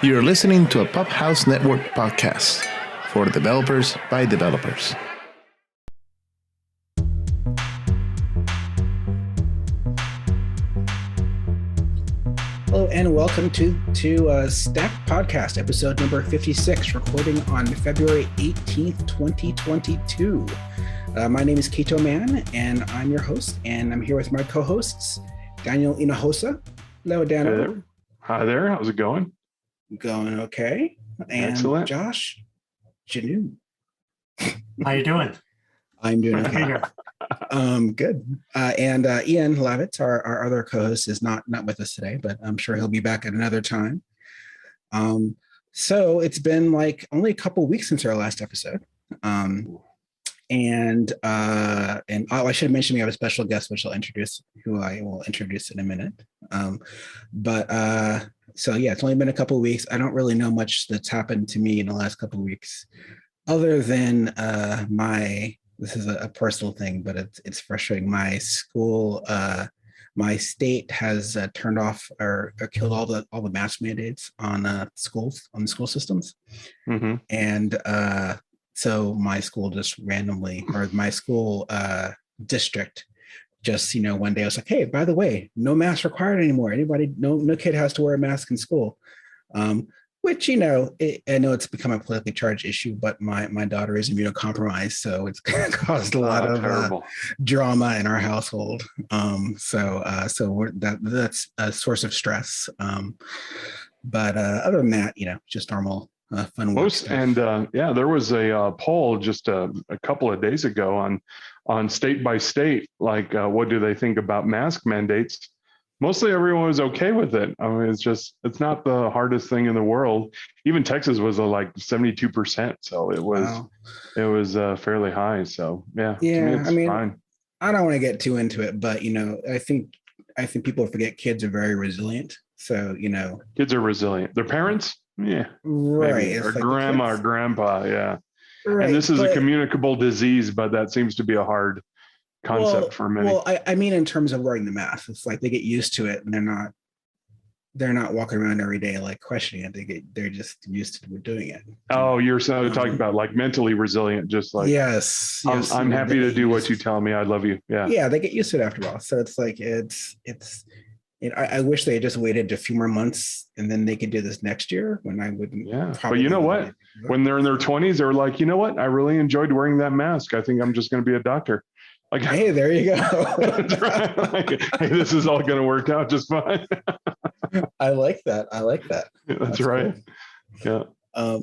You're listening to a Pubhouse Network podcast for developers by developers. Hello and welcome to Stack Podcast, episode number 56, recording on February 18th, 2022. My name is Kito Man, and I'm your host, and I'm here with my co-hosts, Daniel Hinojosa. Hello, Danno. Hey there. Hi there. How's it going? Going okay. And excellent. Josh Janu. How you doing? I'm doing okay. Good. And Ian Lavitz, our other co-host, is not with us today, but I'm sure he'll be back at another time. So it's been like only a couple of weeks since our last episode. I should mention we have a special guest, which who I will introduce in a minute. So yeah, it's only been a couple of weeks. I don't really know much that's happened to me in the last couple of weeks, other than this is a personal thing, but it's frustrating. My school, my state has turned off or killed all the mask mandates on the school systems, and so my school just randomly, or my school district, just one day I was like, hey, by the way, no mask required anymore. No kid has to wear a mask in school. Which, I know it's become a politically charged issue, but my daughter is immunocompromised, so it's caused a lot of drama in our household. So that's a source of stress. But other than that, just normal fun work stuff. And there was a poll just a couple of days ago on state by state, like what do they think about mask mandates? Mostly everyone was okay with it. I mean, it's not the hardest thing in the world. Even Texas was like 72%. So it was fairly high. So yeah, fine. I don't want to get too into it, but I think people forget kids are very resilient. So, kids are resilient. Their parents? Yeah. Right. Or like grandma or grandpa. Yeah. Right. And this is a communicable disease, but that seems to be a hard concept for many. Well, I mean, in terms of wearing the mask, it's like they get used to it, and they're not walking around every day like questioning it. They're just used to doing it. Oh, you're talking about like mentally resilient, just like yes. I'm happy to do what you tell me. I love you. Yeah. Yeah, they get used to it after a while. So it's like I wish they had just waited a few more months and then they could do this next year when I wouldn't. Yeah, but you know what? When they're in their 20s, they're like, you know what? I really enjoyed wearing that mask. I think I'm just going to be a doctor. Like, hey, there you go. Right. Like, hey, this is all going to work out just fine. I like that. Yeah, that's right. Cool. Yeah.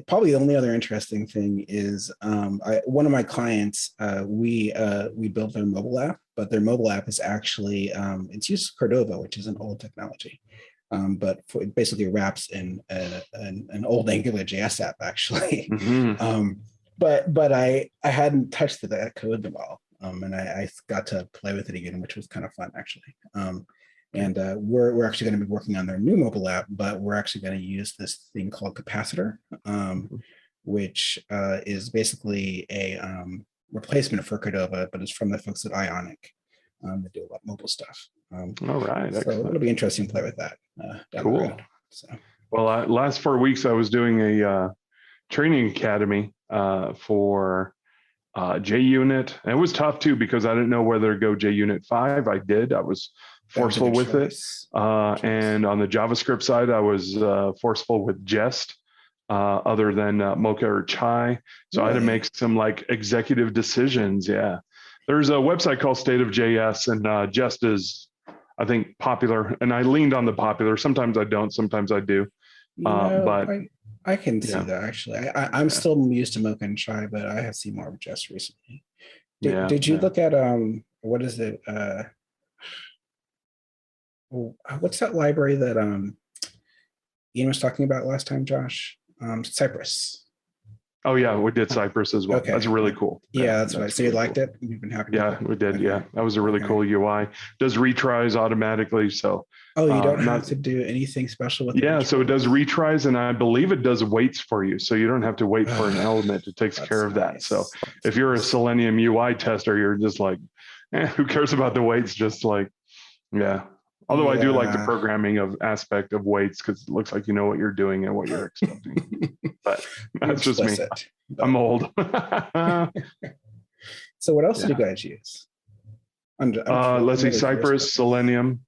Probably the only other interesting thing is one of my clients, we built their mobile app, but their mobile app is actually, it's used Cordova, which is an old technology, but it basically wraps in an old Angular JS app, actually. But I hadn't touched that code in a while. And I got to play with it again, which was kind of fun, actually. And we're actually going to be working on their new mobile app, but we're actually going to use this thing called Capacitor, which is basically a replacement for Cordova, but it's from the folks at Ionic that do a lot of mobile stuff. All right. So it'll be interesting to play with that. Cool. Well, last 4 weeks I was doing a training academy for JUnit. And it was tough too, because I didn't know whether to go JUnit 5. I did. I was forceful with it. And on the JavaScript side, I was forceful with Jest, other than Mocha or Chai. So I had to make some like executive decisions. Yeah. There's a website called State of JS, and Jest is, I think, popular. And I leaned on the popular. Sometimes I don't, sometimes I do. But I can see that, actually. I'm still used to Mocha and Chai, but I have seen more of Jest recently. Did you look at what is it? What's that library that Ian was talking about last time, Josh? Cypress. Oh yeah, we did Cypress as well. Okay. That's really cool. Yeah, that's right. So you really liked it? You've been happy? Yeah, we did. Okay. Yeah, that was a really cool UI. Does retries automatically. So you don't have to do anything special with it? Yeah, so it does retries, and I believe it does waits for you. So you don't have to wait for an element. It takes care of that. So if you're a Selenium UI tester, you're just like, who cares about the waits? Just like, yeah. Although I do like the Yeah. programming of aspect of weights because it looks like you know what you're doing and what you're expecting. But that's just me. Explicit, but- I'm old. So what else Yeah. do you guys use? Let's see, Cypress, Selenium,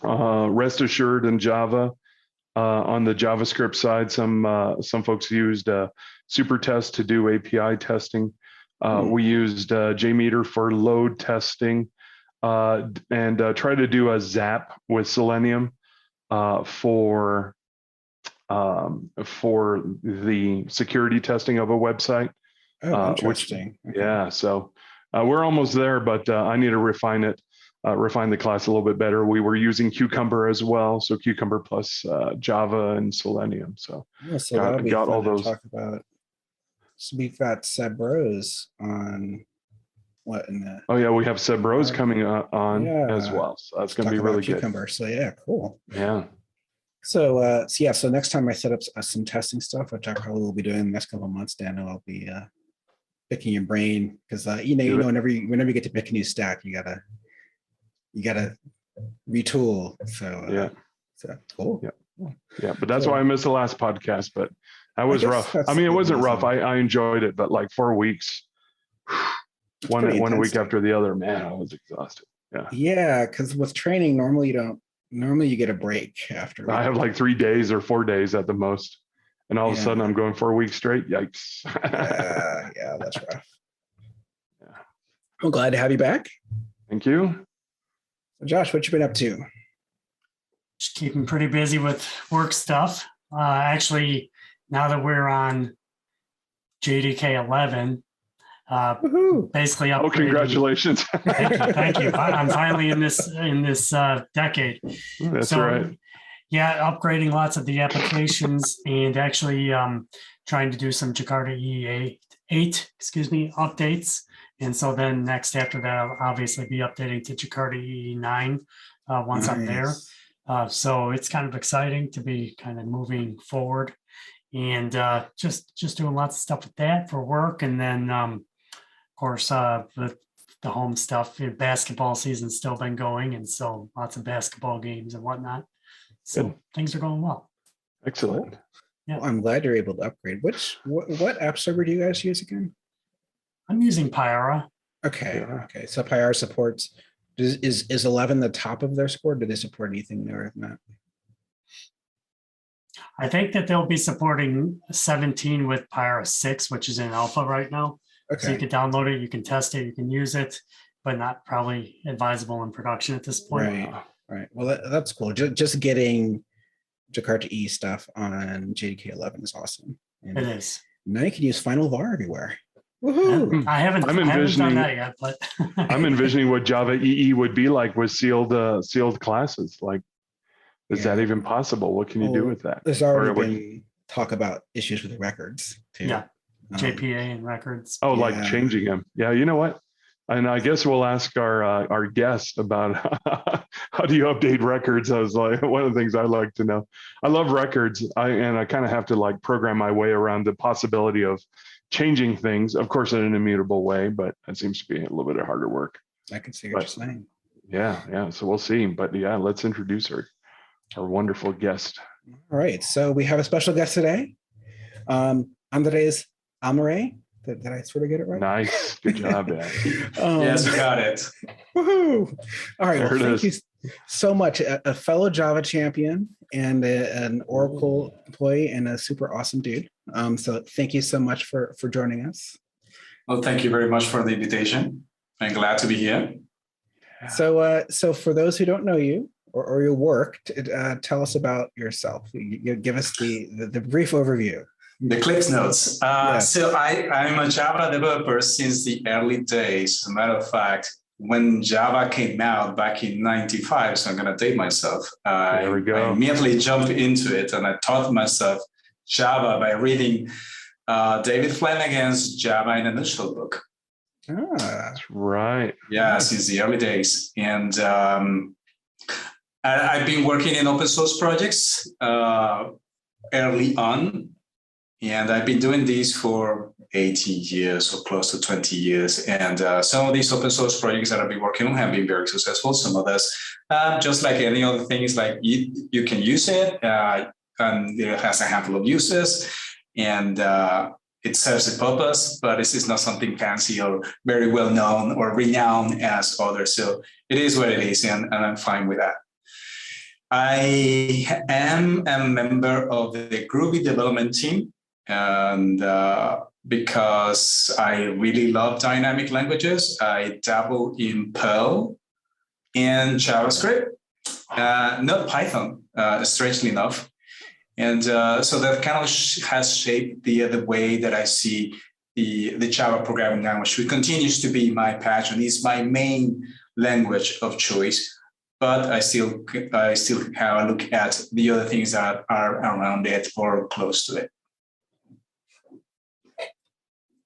Rest Assured, and Java. On the JavaScript side, some folks used Supertest to do API testing. We used JMeter for load testing, and try to do a Zap with Selenium for the security testing of a website. Oh, interesting. Okay. Yeah, so we're almost there, but I need to refine the class a little bit better. We were using Cucumber as well, so Cucumber plus Java and Selenium. So, Yeah, so that'll be got fun all to those. talk about. So we've got Seb Rose on what in the Oh yeah, we have Seb Rose coming on as Yeah. well. So that's going to talk be about really good. Cucumber. So yeah, cool. Yeah. So so next time I set up some testing stuff, which I probably will be doing in the next couple of months, Danno, I'll be picking your brain because whenever you get to pick a new stack, you gotta retool. So Yeah. so cool. Yeah, but that's So- why I missed the last podcast. But that was guess rough. that's I mean, it the wasn't rough. reason. I enjoyed it, but like 4 weeks, one pretty week intense, after the other, man, I was exhausted. Yeah. Yeah, because with training, normally you get a break after. I have like 3 days or 4 days at the most. And all of a Yeah. sudden I'm going 4 weeks straight. Yikes. Yeah, that's rough. Yeah. I'm glad to have you back. Thank you. So Josh, what you been up to? Just keeping pretty busy with work stuff. Actually, now that we're on JDK 11, Woohoo! basically upgrading. Oh, congratulations. Thank you. I'm finally in this decade. That's So, right. Yeah, upgrading lots of the applications and actually trying to do some Jakarta EE8 updates. And so then next after that, I'll obviously be updating to Jakarta EE9 once I'm there. So it's kind of exciting to be kind of moving forward and just doing lots of stuff with that for work. And then, of course, the home stuff, basketball season's still been going. And so lots of basketball games and whatnot. So Good. things are going well. Excellent. Yeah. Well, I'm glad you're able to upgrade. What app server do you guys use again? I'm using Pyara. Okay. Yeah. Okay. So Pyara supports. Is 11 the top of their support? Do they support anything newer than that? I think that they'll be supporting 17 with Pyara 6, which is in alpha right now. So you Okay. can download it, you can test it, you can use it, but not probably advisable in production at this point. Right. Right. Well, that's cool. Just getting Jakarta E stuff on JDK 11 is awesome. And It is. now you can use Final var everywhere. Woohoo! I haven't done that yet, but I'm envisioning what Java EE would be like with sealed classes. Like, is that even possible? What can you do with that? There's Or already would- been talk about issues with the records too. Yeah. Um, JPA and records. Oh, like Yeah. changing them. Yeah, you know what? And I guess we'll ask our guest about how do you update records. I was like, one of the things I like to know. I love records. I kind of have to like program my way around the possibility of changing things, of course, in an immutable way, but it seems to be a little bit of harder work. I can see what you're saying. Yeah. So we'll see. But yeah, let's introduce our wonderful guest. All right. So we have a special guest today. Andres Almiray. Did I sort of get it right? Nice. Good job, man. Yes, you got it. Woohoo! All right. There Well, it thank you so much. A fellow Java champion and an Oracle employee and a super awesome dude. So thank you so much for joining us. Well, thank you very much for the invitation. I'm glad to be here. So for those who don't know you or your work, tell us about yourself. You give us the brief overview. The Clips Notes. Yes. So I'm a Java developer since the early days. As a matter of fact, when Java came out back in 95, so I'm going to date myself, There we go. I immediately jumped into it and I taught myself Java by reading David Flanagan's Java in a Nutshell book. That's right. Yeah, since the early days. And I've been working in open source projects early on. And I've been doing this for 18 years or close to 20 years. And some of these open source projects that I've been working on have been very successful. Some others, just like any other thing, is like you can use it. And it has a handful of uses, and it serves a purpose, but this is not something fancy or very well known or renowned as others. So it is what it is, and I'm fine with that. I am a member of the Groovy development team, and because I really love dynamic languages, I dabble in Perl and JavaScript, not Python, strangely enough. And so that kind of has shaped the way that I see the Java programming language, which continues to be my passion. It's my main language of choice, but I still have a look at the other things that are around it or close to it.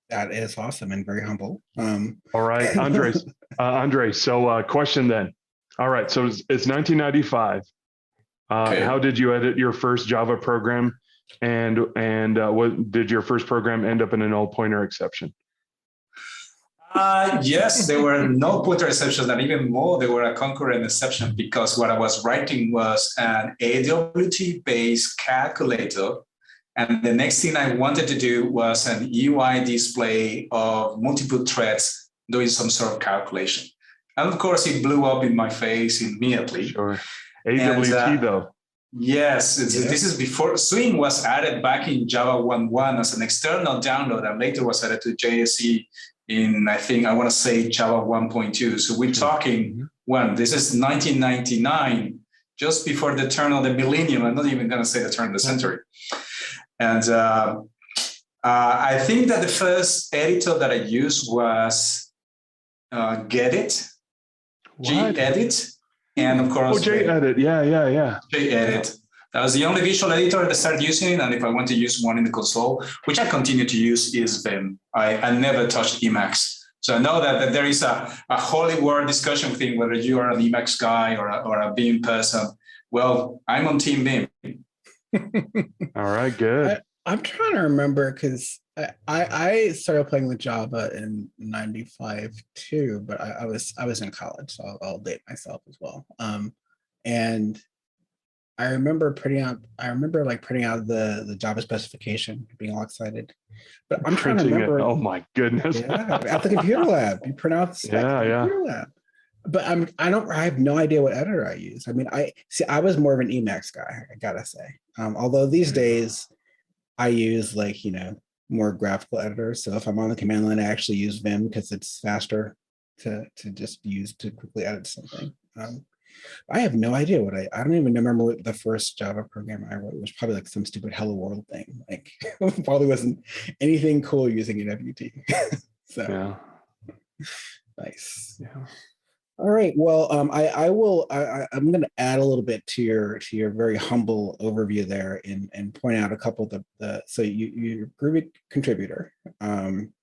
That is awesome and very humble. All right, Andres. So question then. All right, so it's 1995. Okay. How did you edit your first Java program, and what did your first program end up in a null pointer exception? Yes, there were null pointer exceptions, and even more, there were a concurrent exception, because what I was writing was an AWT-based calculator, and the next thing I wanted to do was an UI display of multiple threads doing some sort of calculation. And of course, it blew up in my face immediately. Sure. AWT though. Yes, this is before Swing was added back in Java 1.1 as an external download, and later was added to JSE in, I want to say Java 1.2. So we're talking when this is 1999, just before the turn of the millennium. I'm not even going to say the turn of the century. And I think that the first editor that I used was Gedit, Gedit. And of course, JEdit, yeah. JEdit. That was the only visual editor that I started using. And if I want to use one in the console, which I continue to use, is Vim. I never touched Emacs. So I know that there is a holy war discussion thing, whether you are an Emacs guy or a Vim person. Well, I'm on Team Vim. All right, good. I'm trying to remember, because I started playing with Java in '95 too, but I was in college, so I'll date myself as well. And I remember printing out the Java specification, being all excited. But I'm trying to remember. Oh my goodness! Yeah, at the computer lab, you print out the specs at the computer lab. But I have no idea what editor I use. I mean, I was more of an Emacs guy, I gotta say. Although these days I use more graphical editors. So if I'm on the command line, I actually use Vim because it's faster to just use to quickly edit something. I have no idea what I don't even remember what the first Java program I wrote. It was probably like some stupid Hello World thing. Like probably wasn't anything cool using an FUT. So yeah. Nice. Yeah. All right. Well, I'm going to add a little bit to your very humble overview there, and point out a couple of the so you're a Groovy contributor, and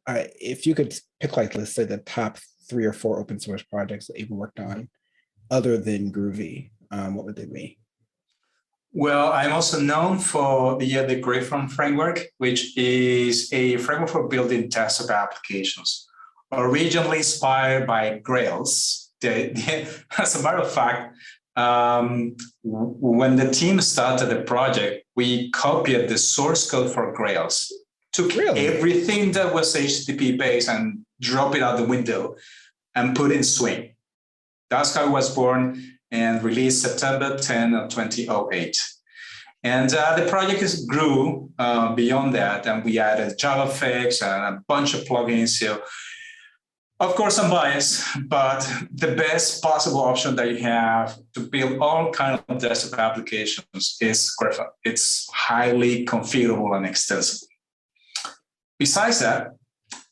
if you could pick, like, let's say the top 3 or 4 open source projects that you've worked on other than Groovy, what would they be? Well, I'm also known for the Graalvm framework, which is a framework for building desktop applications. Originally inspired by Grails. As a matter of fact, when the team started the project, we copied the source code for Grails, took everything that was HTTP based and dropped it out the window and put in Swing. That's how it was born and released September 10 of 2008. And the project grew beyond that, and we added JavaFX and a bunch of plugins. So, of course, I'm biased, but the best possible option that you have to build all kinds of desktop applications is Graalvm. It's highly configurable and extensible. Besides that,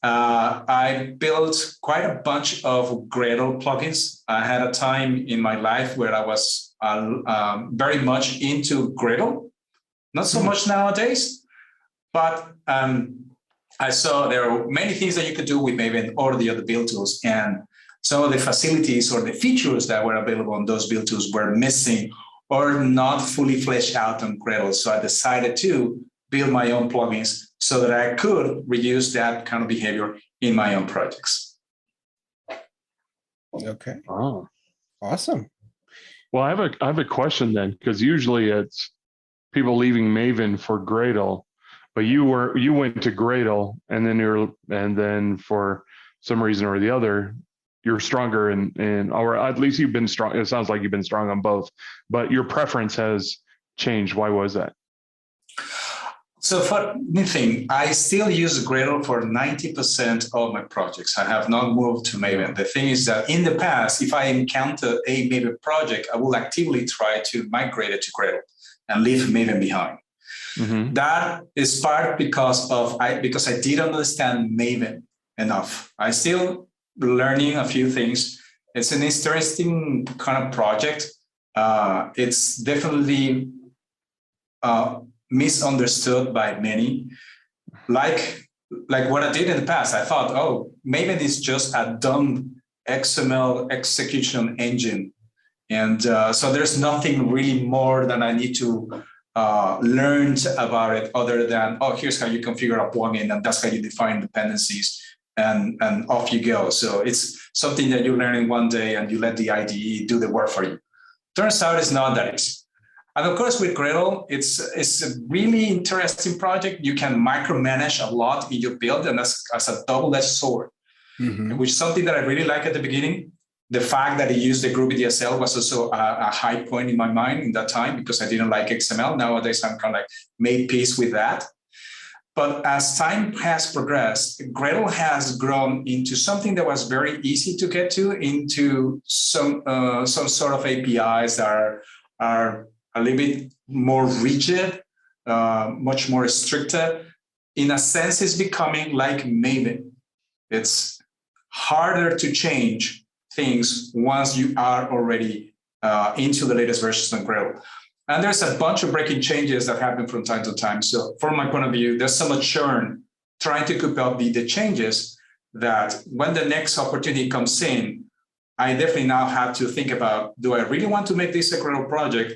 I built quite a bunch of Gradle plugins. I had a time in my life where I was very much into Gradle. Not so much nowadays, but I saw there are many things that you could do with Maven or the other build tools, and some of the facilities or the features that were available on those build tools were missing or not fully fleshed out on Gradle. So I decided to build my own plugins so that I could reduce that kind of behavior in my own projects. Okay. Oh, Awesome. well, I have a question then, because usually it's people leaving Maven for Gradle, but you went to Gradle, and then for some reason or the other, you're stronger or at least you've been strong. It sounds like you've been strong on both, but your preference has changed. Why was that? So for anything, I still use Gradle for 90% of my projects. I have not moved to Maven. The thing is that in the past, if I encounter a Maven project, I will actively try to migrate it to Gradle and leave Maven behind. Mm-hmm. That is part because I didn't understand Maven enough. I still learning a few things. It's an interesting kind of project. It's definitely misunderstood by many. Like what I did in the past, I thought, oh, Maven is just a dumb XML execution engine. And so there's nothing really more than I need to learn about it other than, oh, here's how you configure a plugin and that's how you define dependencies and off you go. So it's something that you learn in one day and you let the IDE do the work for you. Turns out it's not that easy. And of course, with Gradle, it's a really interesting project. You can micromanage a lot in your build, and that's as a double-edged sword, which is something that I really like at the beginning. The fact that it used the Groovy DSL was also a high point in my mind in that time because I didn't like XML. Nowadays, I'm kind of like made peace with that. But as time has progressed, Gradle has grown into something that was very easy to get to, into some sort of APIs that are a little bit more rigid, much more stricter. In a sense, it's becoming like Maven. It's harder to change things once you are already into the latest versions of Gradle. And there's a bunch of breaking changes that happen from time to time. So from my point of view, there's so much churn trying to keep up the changes that when the next opportunity comes in, I definitely now have to think about, do I really want to make this a Gradle project,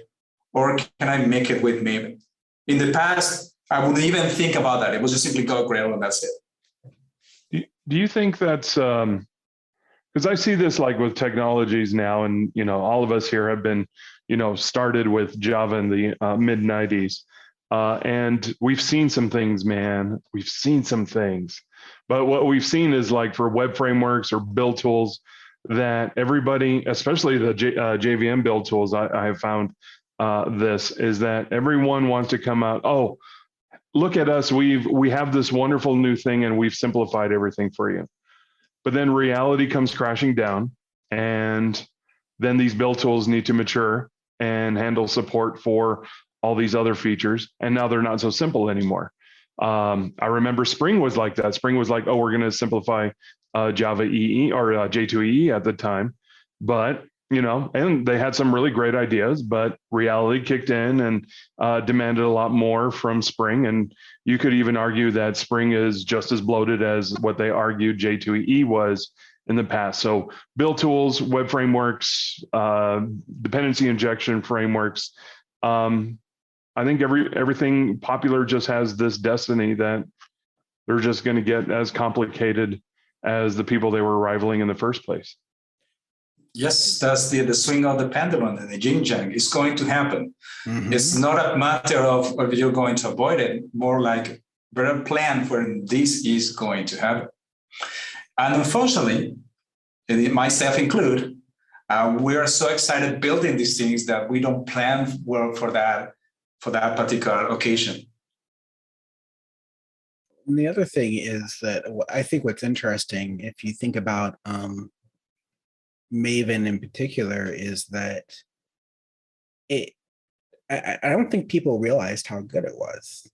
or can I make it with Maven? In the past, I wouldn't even think about that. It was just simply go Gradle and that's it. Do you think that's, because I see this like with technologies now, and, all of us here have been, started with Java in the mid 90s. And we've seen some things, man. We've seen some things. But what we've seen is like for web frameworks or build tools that everybody, especially the JVM build tools, I have found this is that everyone wants to come out, oh, look at us. We have this wonderful new thing and we've simplified everything for you. But then reality comes crashing down, and then these build tools need to mature and handle support for all these other features. And now they're not so simple anymore. I remember Spring was like that. Spring was like, oh, we're going to simplify Java EE or J2EE at the time. But, and they had some really great ideas, but reality kicked in and demanded a lot more from Spring. And you could even argue that Spring is just as bloated as what they argued J2EE was in the past. So build tools, web frameworks, dependency injection frameworks. I think everything popular just has this destiny that they're just going to get as complicated as the people they were rivaling in the first place. Yes, that's the swing of the pendulum and the yin yang. It's going to happen. It's not a matter of you're going to avoid it, more like better plan when this is going to happen. And unfortunately, myself included, we are so excited building these things that we don't plan well for that particular occasion. And the other thing is that I think what's interesting, if you think about Maven in particular, is that I don't think people realized how good it was,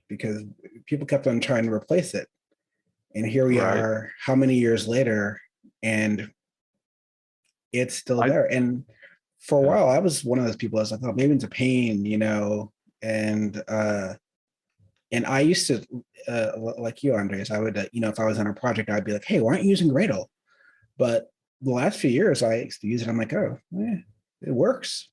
because people kept on trying to replace it. And here we are, how many years later, and it's still there. And for a while, I was one of those people. I was like, oh, Maven's a pain, and I used to, like you, Andres, I would, if I was on a project, I'd be like, hey, why aren't you using Gradle? But the last few years, I used to use it. I'm like, oh, it works.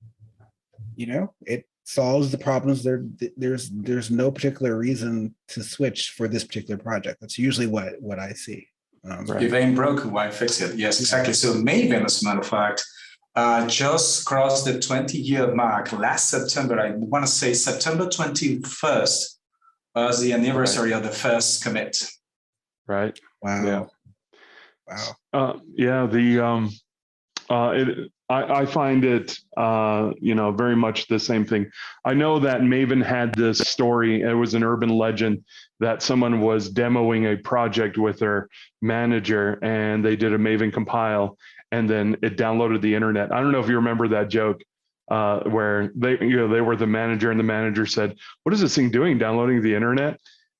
it solves the problems. There's no particular reason to switch for this particular project. That's usually what I see. If it ain't broke, why fix it? Yes, exactly. So Maven, as a matter of fact, just crossed the 20-year mark last September. I want to say September 21st was the anniversary of the first commit. Right. Wow. Yeah. Wow. I find it, very much the same thing. I know that Maven had this story. It was an urban legend that someone was demoing a project with their manager, and they did a Maven compile, and then it downloaded the internet. I don't know if you remember that joke, where they were the manager, and the manager said, "What is this thing doing, downloading the internet?"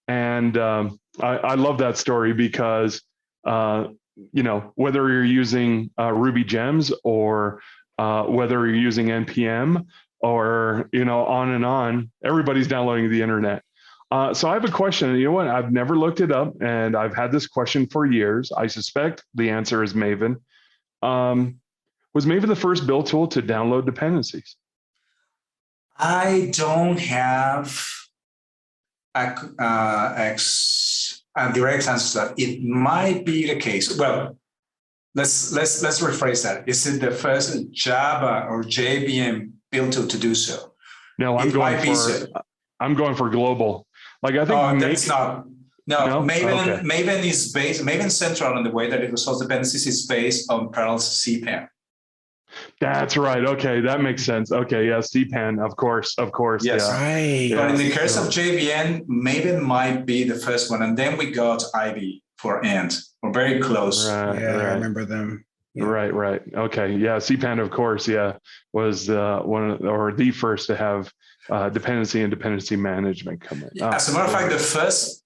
And I love that story because whether you're using Ruby gems or whether you're using NPM or, on and on, everybody's downloading the internet. So I have a question. You know what? I've never looked it up, and I've had this question for years. I suspect the answer is Maven. Was Maven the first build tool to download dependencies? I don't have a direct answer to that. It might be the case. Well, let's rephrase that. Is it the first Java or JVM build tool to do so? No, I'm going for global. Like, I think. Oh, that's not. No, Maven. Okay. Maven is based. Maven Central, in the way that it resolves dependencies, is based on Perl's CPAN. That's right. Okay, that makes sense. Okay, yeah, CPAN, of course. Yes, yeah. Right. But in the case of JVM, Maven might be the first one, and then we got IDE for AND. We're very close. I remember them. Yeah. Right. Okay, yeah, CPAN, of course, was the first to have dependency and dependency management come in. As a matter of fact,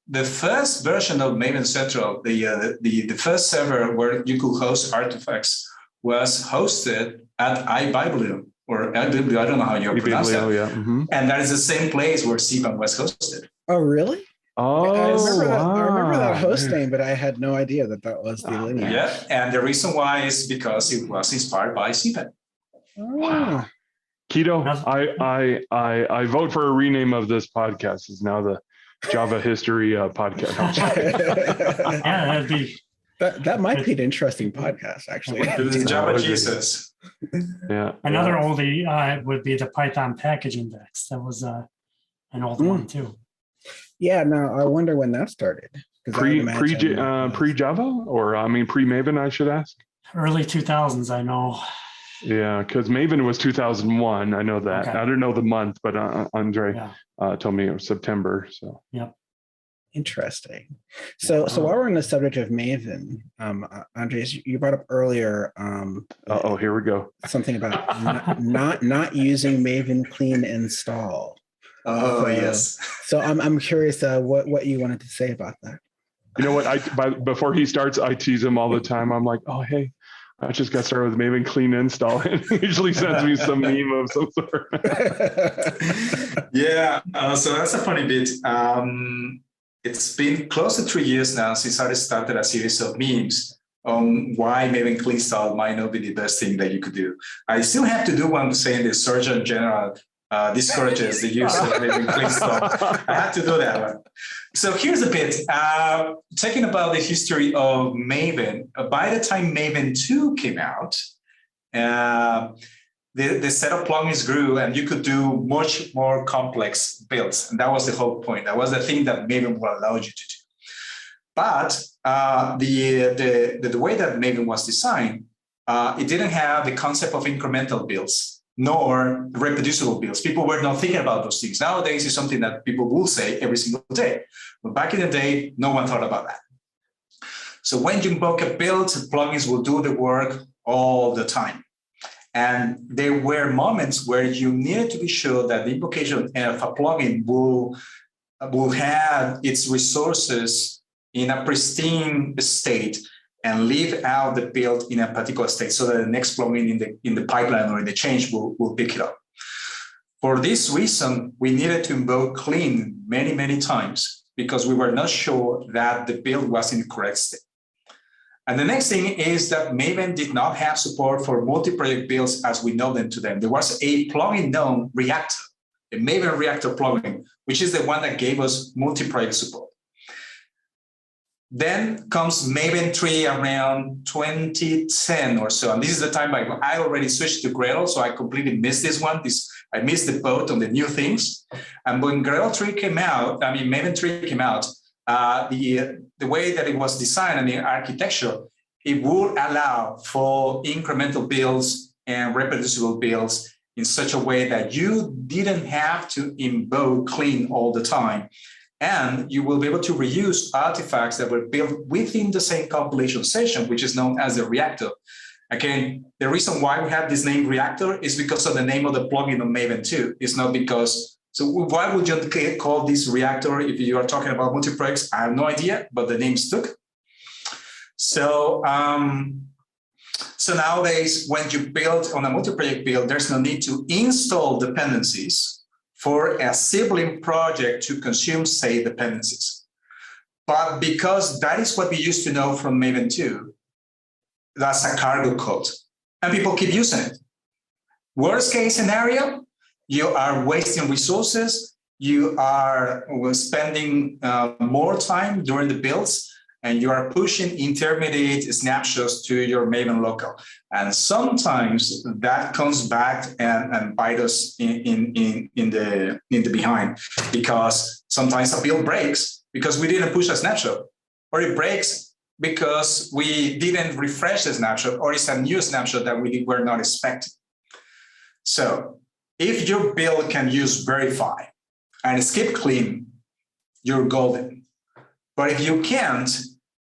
the first version of Maven Central, the first server where you could host artifacts, was hosted at iBiblium, or iBiblium, I don't know how you pronounce that. Yeah. Mm-hmm. And that is the same place where CPAN was hosted. Oh, really? Oh, I remember that host name, but I had no idea that was the lineage. Yeah, and the reason why is because it was inspired by CPAN. Wow. Kito, I vote for a rename of this podcast. It's now the Java History podcast. Yeah, that'd be... That might be an interesting podcast, actually. Java Jesus. Yeah. Another oldie would be the Python package index. That was an old one too. Yeah, no, I wonder when that started. Pre-Java, or pre-Maven, I should ask. Early 2000s, I know. Yeah, because Maven was 2001. I know that. Okay. I don't know the month, but Andre told me it was September. So. Yep. Interesting. So while we're on the subject of Maven, Andres, you brought up earlier. Here we go. Something about not using Maven clean install. Oh, yes. So I'm curious what you wanted to say about that. You know what? Before he starts, I tease him all the time. I'm like, oh, hey, I just got started with Maven clean install. And he usually sends me some meme of some sort. Yeah. So that's a funny bit. It's been close to 3 years now since I started a series of memes on why Maven clean install might not be the best thing that you could do. I still have to do one saying the Surgeon General discourages the use of Maven clean install. I had to do that one. So here's a bit. Talking about the history of Maven, by the time Maven 2 came out, the set of plugins grew, and you could do much more complex builds. And that was the whole point. That was the thing that Maven will allow you to do. But the way that Maven was designed, it didn't have the concept of incremental builds, nor reproducible builds. People were not thinking about those things. Nowadays, it's something that people will say every single day. But back in the day, no one thought about that. So when you invoke a build, plugins will do the work all the time. And there were moments where you needed to be sure that the invocation of a plugin will have its resources in a pristine state and leave out the build in a particular state so that the next plugin in the pipeline or in the change will pick it up. For this reason, we needed to invoke clean many times because we were not sure that the build was in the correct state. And the next thing is that Maven did not have support for multi-project builds as we know them today. There was a plugin known Reactor, a Maven Reactor plugin, which is the one that gave us multi-project support. Then comes Maven 3 around 2010 or so. And this is the time I already switched to Gradle, so I completely missed this one. I missed the boat on the new things. And when Gradle 3 came out, Maven 3 came out, the way that it was designed and the architecture, it would allow for incremental builds and reproducible builds in such a way that you didn't have to invoke clean all the time. And you will be able to reuse artifacts that were built within the same compilation session, which is known as the reactor. Again, the reason why we have this name reactor is because of the name of the plugin on Maven 2. It's not because, so why would you call this reactor if you are talking about multi-projects? I have no idea, but the name stuck. So, so nowadays, when you build on a multi-project build, there's no need to install dependencies for a sibling project to consume, say, dependencies. But because that is what we used to know from Maven 2, that's a cargo code, and people keep using it. Worst case scenario, you are wasting resources, you are spending more time during the builds, and you are pushing intermediate snapshots to your Maven local. And sometimes that comes back and bite us in the behind, because sometimes a build breaks because we didn't push a snapshot, or it breaks because we didn't refresh the snapshot, or it's a new snapshot that we were not expecting. So if your build can use verify and skip clean, you're golden. But if you can't,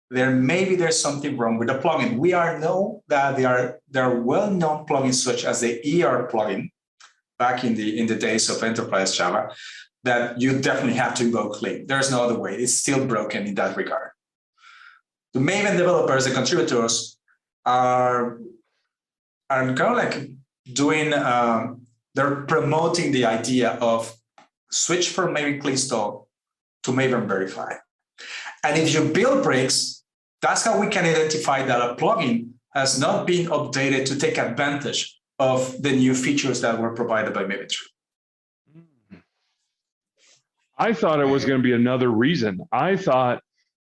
maybe there's something wrong with the plugin. We know that there are well-known plugins such as the ER plugin back in the days of enterprise Java that you definitely have to go clean. There's no other way. It's still broken in that regard. The Maven developers, the contributors, are kind of like doing, they're promoting the idea of switch from Maven clean install to Maven verify. And if your build breaks, that's how we can identify that a plugin has not been updated to take advantage of the new features that were provided by Maven 3. I thought it was going to be another reason. I thought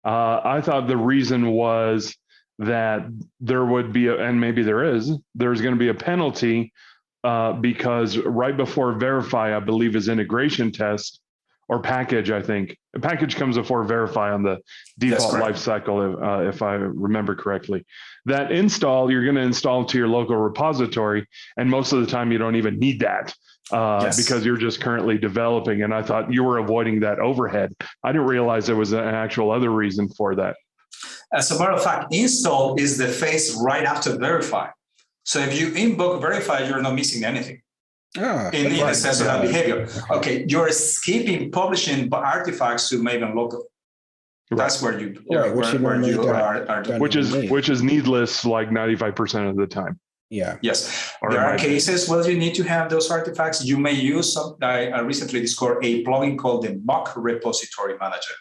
the reason was that there would be, and maybe there's going to be a penalty because right before verify, I believe, is integration test or package. I think a package comes before verify on the default lifecycle, if I remember correctly. That install, you're going to install to your local repository, and most of the time you don't even need that. Because you're just currently developing. And I thought you were avoiding that overhead. I didn't realize there was an actual other reason for that. As a matter of fact, install is the phase right after verify. So if you invoke verify, you're not missing anything in the sense of that behavior. Okay, you're skipping publishing artifacts to Maven local. That's where you are doing. Which is needless like 95% of the time. Yeah. Yes. There are cases where you need to have those artifacts. You may use some. I recently discovered a plugin called the Mock Repository Manager,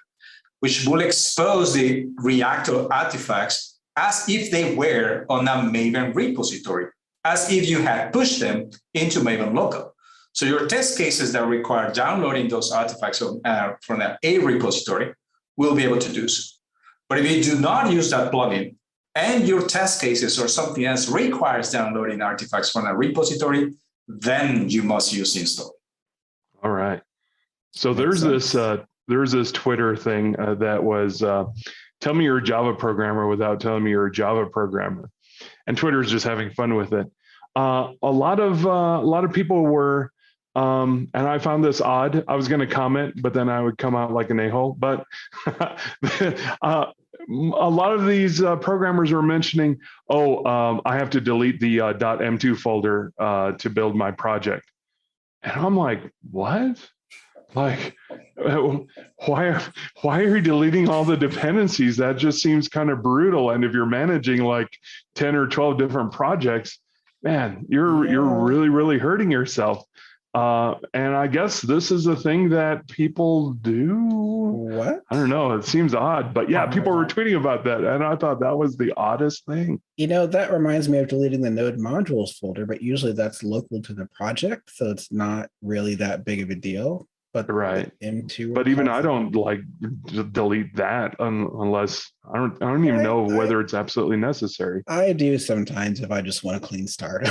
which will expose the Reactor artifacts as if they were on a Maven repository, as if you had pushed them into Maven local. So your test cases that require downloading those artifacts from a repository will be able to do so. But if you do not use that plugin, and your test cases or something else requires downloading artifacts from a repository, then you must use install. All right. So there's this Twitter thing that was, tell me you're a Java programmer without telling me you're a Java programmer. And Twitter's just having fun with it. A lot of people were, and I found this odd. I was going to comment, but then I would come out like an a-hole. But a lot of these programmers were mentioning, I have to delete the .m2 folder to build my project. And I'm like, what? Like, why are you deleting all the dependencies? That just seems kind of brutal. And if you're managing like 10 or 12 different projects, man, you're really, really hurting yourself. And I guess this is a thing that people do. What? I don't know. It seems odd, but yeah, people were tweeting about that. And I thought that was the oddest thing. That reminds me of deleting the node modules folder, but usually that's local to the project. So it's not really that big of a deal. But right. M2. But even I don't like delete that unless I don't even know whether it's absolutely necessary. I do sometimes if I just want a clean start.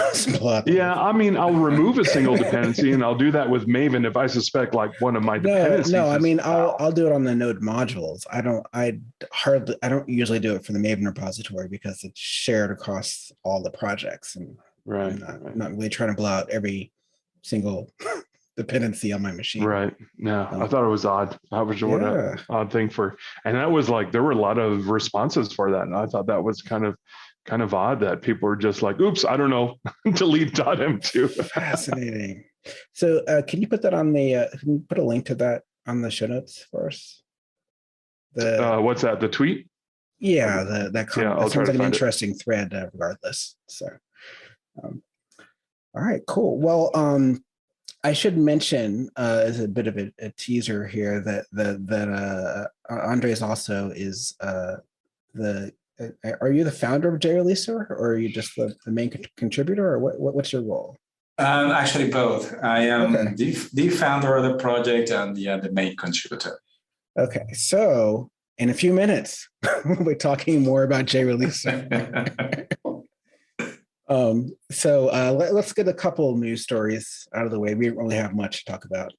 Yeah, I mean, I'll remove a single dependency, and I'll do that with Maven if I suspect like one of my dependencies. No, I mean I'll do it on the node modules. I don't usually do it for the Maven repository because it's shared across all the projects, and I'm not really trying to blow out every single dependency on my machine. Right. Yeah. I thought it was odd. That was what an odd thing and that was like, there were a lot of responses for that. And I thought that was kind of odd that people were just like, oops, I don't know, delete .m2. Fascinating. So can you put that on can you put a link to that on the show notes for us? What's that? The tweet? Yeah. That sounds like an interesting thread regardless. So, all right, cool. Well, I should mention as a bit of a teaser here that Andres also is are you the founder of JReleaser, or are you just the main contributor, or what's your role? Actually, both. I am the founder of the project and the main contributor. Okay, so in a few minutes, we'll be talking more about JReleaser. Let's get a couple of news stories out of the way. We don't really have much to talk about.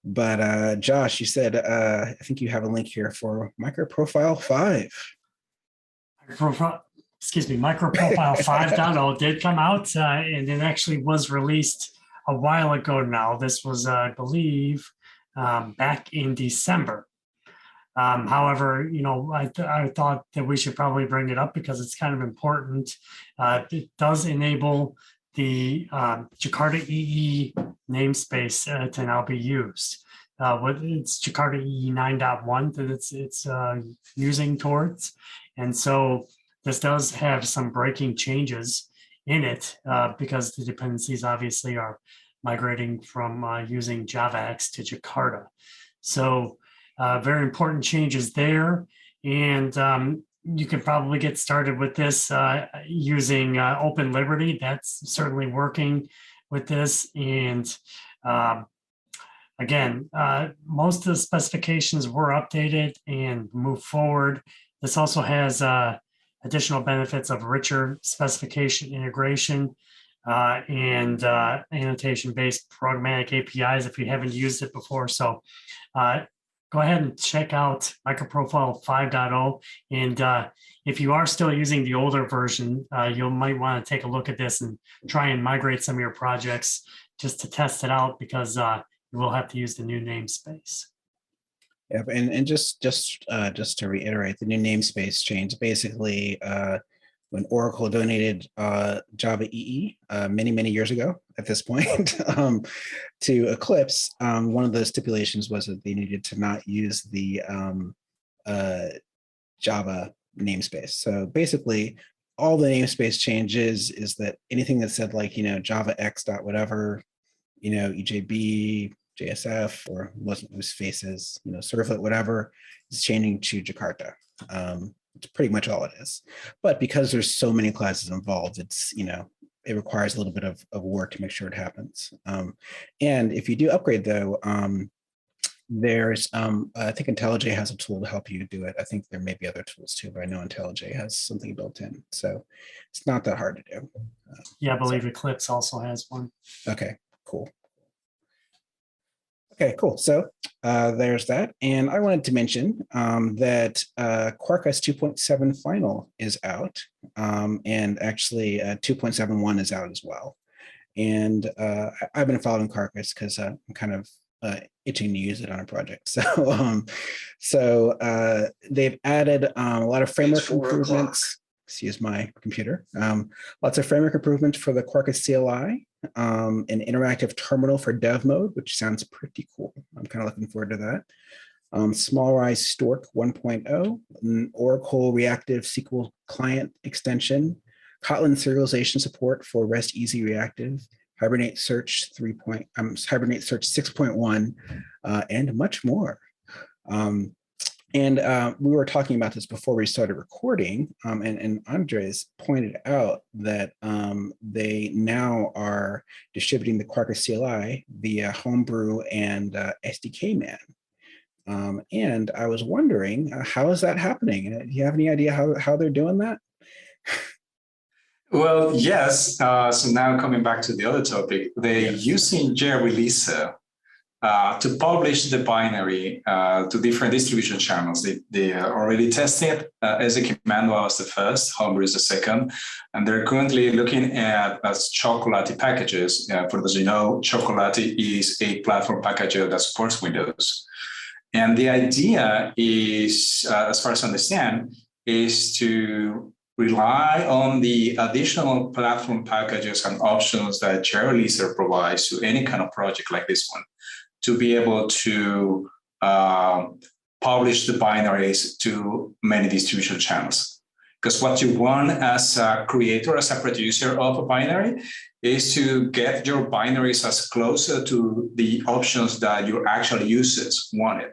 But Josh, you said, I think you have a link here for Microprofile 5. Microprofile 5.0 did come out, and it actually was released a while ago now. This was, I believe, back in December. However, I thought that we should probably bring it up because it's kind of important. It does enable the Jakarta EE namespace to now be used. It's Jakarta EE 9.1 that it's using towards. And so this does have some breaking changes in it because the dependencies obviously are migrating from using JavaX to Jakarta. So very important changes there. And you can probably get started with this using Open Liberty. That's certainly working with this. And again, most of the specifications were updated and moved forward. This also has additional benefits of richer specification integration and annotation-based programmatic APIs if you haven't used it before. So go ahead and check out Microprofile 5.0. And if you are still using the older version, you might want to take a look at this and try and migrate some of your projects just to test it out, because you will have to use the new namespace. Yeah, and just to reiterate, the new namespace change basically when Oracle donated Java EE many years ago at this point to Eclipse, one of the stipulations was that they needed to not use the Java namespace. So basically, all the namespace changes is that anything that said like Java X dot whatever, EJB, JSF, or wasn't loose faces, servlet, whatever, is changing to Jakarta. It's pretty much all it is. But because there's so many classes involved, it's, it requires a little bit of work to make sure it happens. And if you do upgrade though, there's, I think IntelliJ has a tool to help you do it. I think there may be other tools too, but I know IntelliJ has something built in. So it's not that hard to do. Yeah, I believe Eclipse also has one. Okay, cool. Okay, cool. So there's that. And I wanted to mention that Quarkus 2.7 final is out. And actually 2.71 is out as well. And I've been following Quarkus because I'm kind of itching to use it on a project. So they've added a lot of framework improvements. Excuse my computer. Lots of framework improvements for the Quarkus CLI, an interactive terminal for dev mode, which sounds pretty cool. I'm kind of looking forward to that. Small Rise Stork 1.0, an Oracle Reactive SQL Client extension, Kotlin serialization support for REST Easy Reactive, Hibernate Search Hibernate Search 6.1, and much more. And we were talking about this before we started recording, and Andres pointed out that they now are distributing the Quarkus CLI via Homebrew and SDK Man. And I was wondering, how is that happening? Do you have any idea how they're doing that? Well, yes. So now coming back to the other topic, they're using JReleaser to publish the binary to different distribution channels. They are already tested. SDK Manual was the first, Homebrew is the second, and they're currently looking at Chocolate packages. For those who know, Chocolate is a platform packager that supports Windows. And the idea is, as far as I understand, is to rely on the additional platform packages and options that JReleaser provides to any kind of project like this one, to be able to publish the binaries to many distribution channels. Because what you want as a creator, as a producer of a binary, is to get your binaries as closer to the options that your actual users wanted.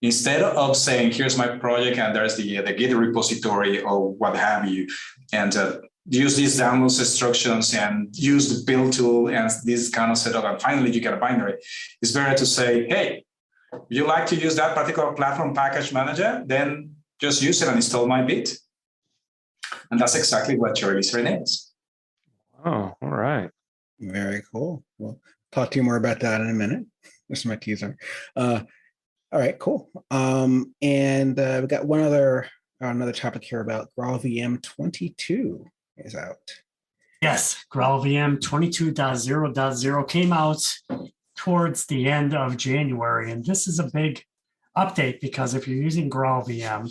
Instead of saying, here's my project and there's the Git repository or what have you, and use these downloads instructions and use the build tool and this kind of setup, and finally you get a binary. It's better to say, hey, you like to use that particular platform package manager, then just use it and install my bit. And that's exactly what JReleaser enables. Oh, all right. Very cool. We'll talk to you more about that in a minute. This is my teaser. All right, cool. And we've got another topic here about GraalVM 22 is out. Yes, GraalVM 22.0.0 came out towards the end of January, and this is a big update because if you're using GraalVM,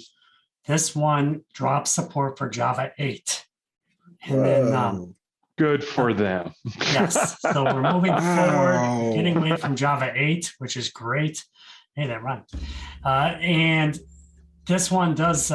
this one drops support for Java 8. And then good for them. Yes, so we're moving forward, getting away from Java 8, which is great. Hey, that rhymed. And this one does,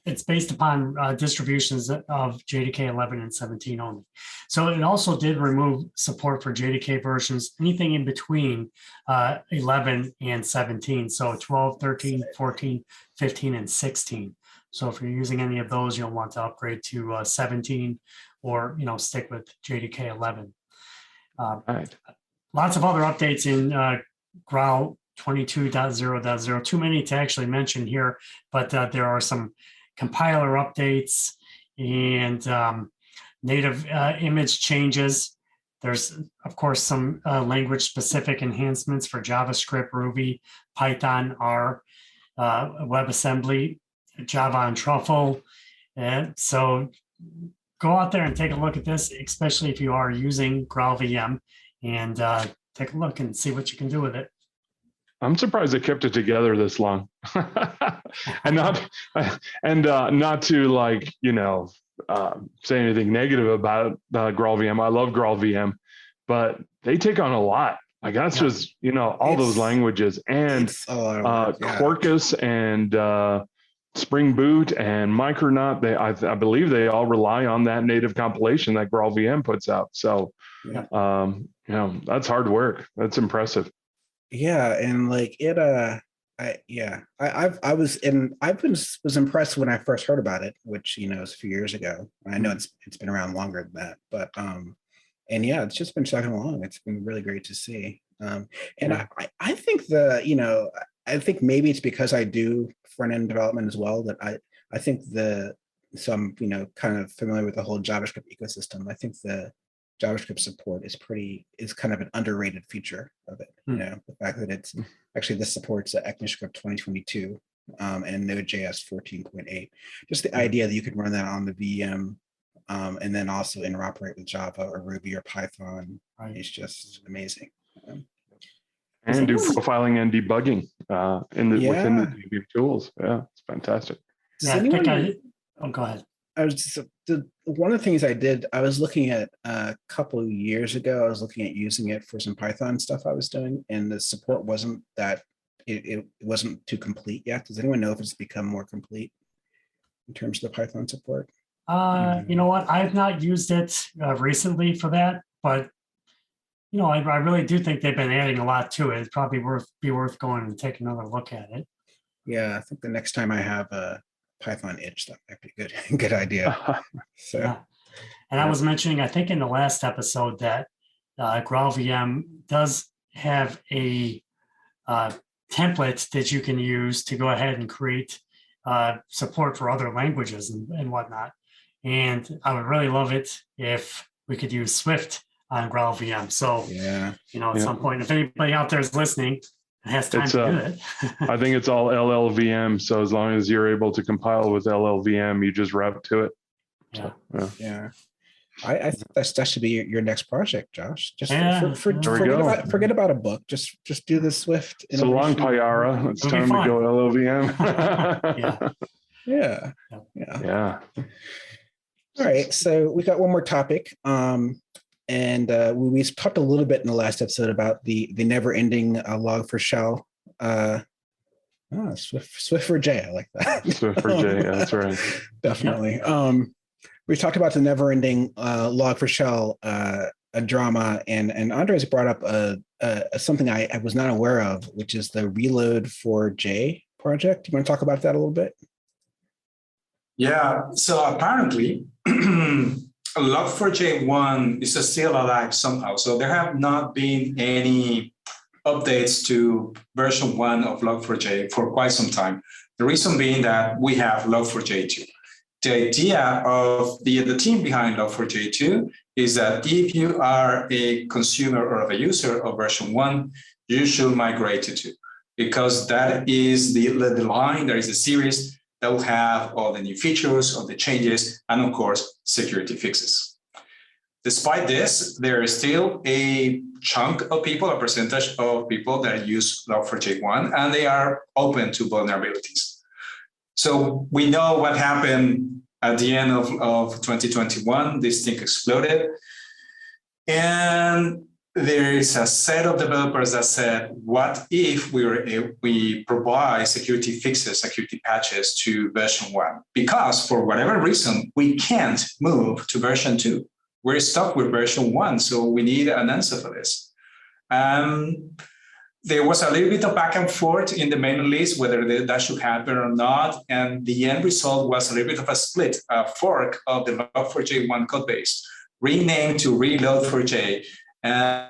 it's based upon distributions of JDK 11 and 17 only. So it also did remove support for JDK versions, anything in between 11 and 17. So 12, 13, 14, 15, and 16. So if you're using any of those, you'll want to upgrade to 17 or, stick with JDK 11. Right. Lots of other updates in Graal 22.0.0, too many to actually mention here, but there are some compiler updates and native image changes. There's, of course, some language-specific enhancements for JavaScript, Ruby, Python, R, WebAssembly, Java and Truffle. And so go out there and take a look at this, especially if you are using GraalVM, and take a look and see what you can do with it. I'm surprised they kept it together this long, and not to say anything negative about GraalVM. I love GraalVM, but they take on a lot. Like that's just all those languages and Quarkus and Spring Boot and Micronaut. I believe they all rely on that native compilation that GraalVM puts out. So that's hard work. That's impressive. Yeah, and I was impressed when I first heard about it, which was a few years ago. I know it's been around longer than that, but it's just been chugging along. It's been really great to see. I think I think maybe it's because I do front end development as well that I think I'm kind of familiar with the whole JavaScript ecosystem. I think the JavaScript support is kind of an underrated feature of it. The fact that it's actually this supports ECMAScript 2022 and Node.js 14.8. Just the idea that you could run that on the VM and then also interoperate with Java or Ruby or Python is just amazing. And do profiling and debugging within the Debian tools. Yeah, it's fantastic. Yeah, go ahead. One of the things I did, I was looking at a couple of years ago, I was looking at using it for some Python stuff I was doing, and the support wasn't it wasn't too complete yet. Does anyone know if it's become more complete in terms of the Python support? You know what? I've not used it recently for that, but I really do think they've been adding a lot to it. It's probably worth going and take another look at it. Yeah, I think the next time I have a Python itch, that might be a good idea. So, yeah. And I was mentioning, I think in the last episode that GraalVM does have a template that you can use to go ahead and create support for other languages and whatnot. And I would really love it if we could use Swift on GraalVM. So, at some point, if anybody out there is listening and has time to do it. I think it's all LLVM. So as long as you're able to compile with LLVM, you just route to it. Yeah. So, yeah. I think that should be your next project, Josh. Just forget about a book. Just do the Swift. So long, Pyara. It's time to go LLVM. Yeah. All right. So we got one more topic. And we talked a little bit in the last episode about the never-ending log4shell. Swift4j, I like that. Swift4j, that's right. Definitely. We talked about the never-ending log4shell drama, and Andres brought up something I was not aware of, which is the Reload4j project. You want to talk about that a little bit? Yeah. So apparently, Log4j1 is still alive somehow. So there have not been any updates to version 1 of Log4j for quite some time. The reason being that we have Log4j2. The idea of the team behind Log4j2 is that if you are a consumer or a user of version 1, you should migrate to 2, because that is the line, there is a series that will have all the new features, all the changes, and of course, security fixes. Despite this, there is still a chunk of people, a percentage of people that use Log4j1, and they are open to vulnerabilities. So we know what happened at the end of 2021. This thing exploded. And there is a set of developers that said, what if we provide security fixes, security patches to version 1? Because for whatever reason, we can't move to version 2. We're stuck with version 1, so we need an answer for this. There was a little bit of back and forth in the mailing list, whether that should happen or not. And the end result was a little bit of a split, a fork of the Log4j1 code base, renamed to Reload4j. And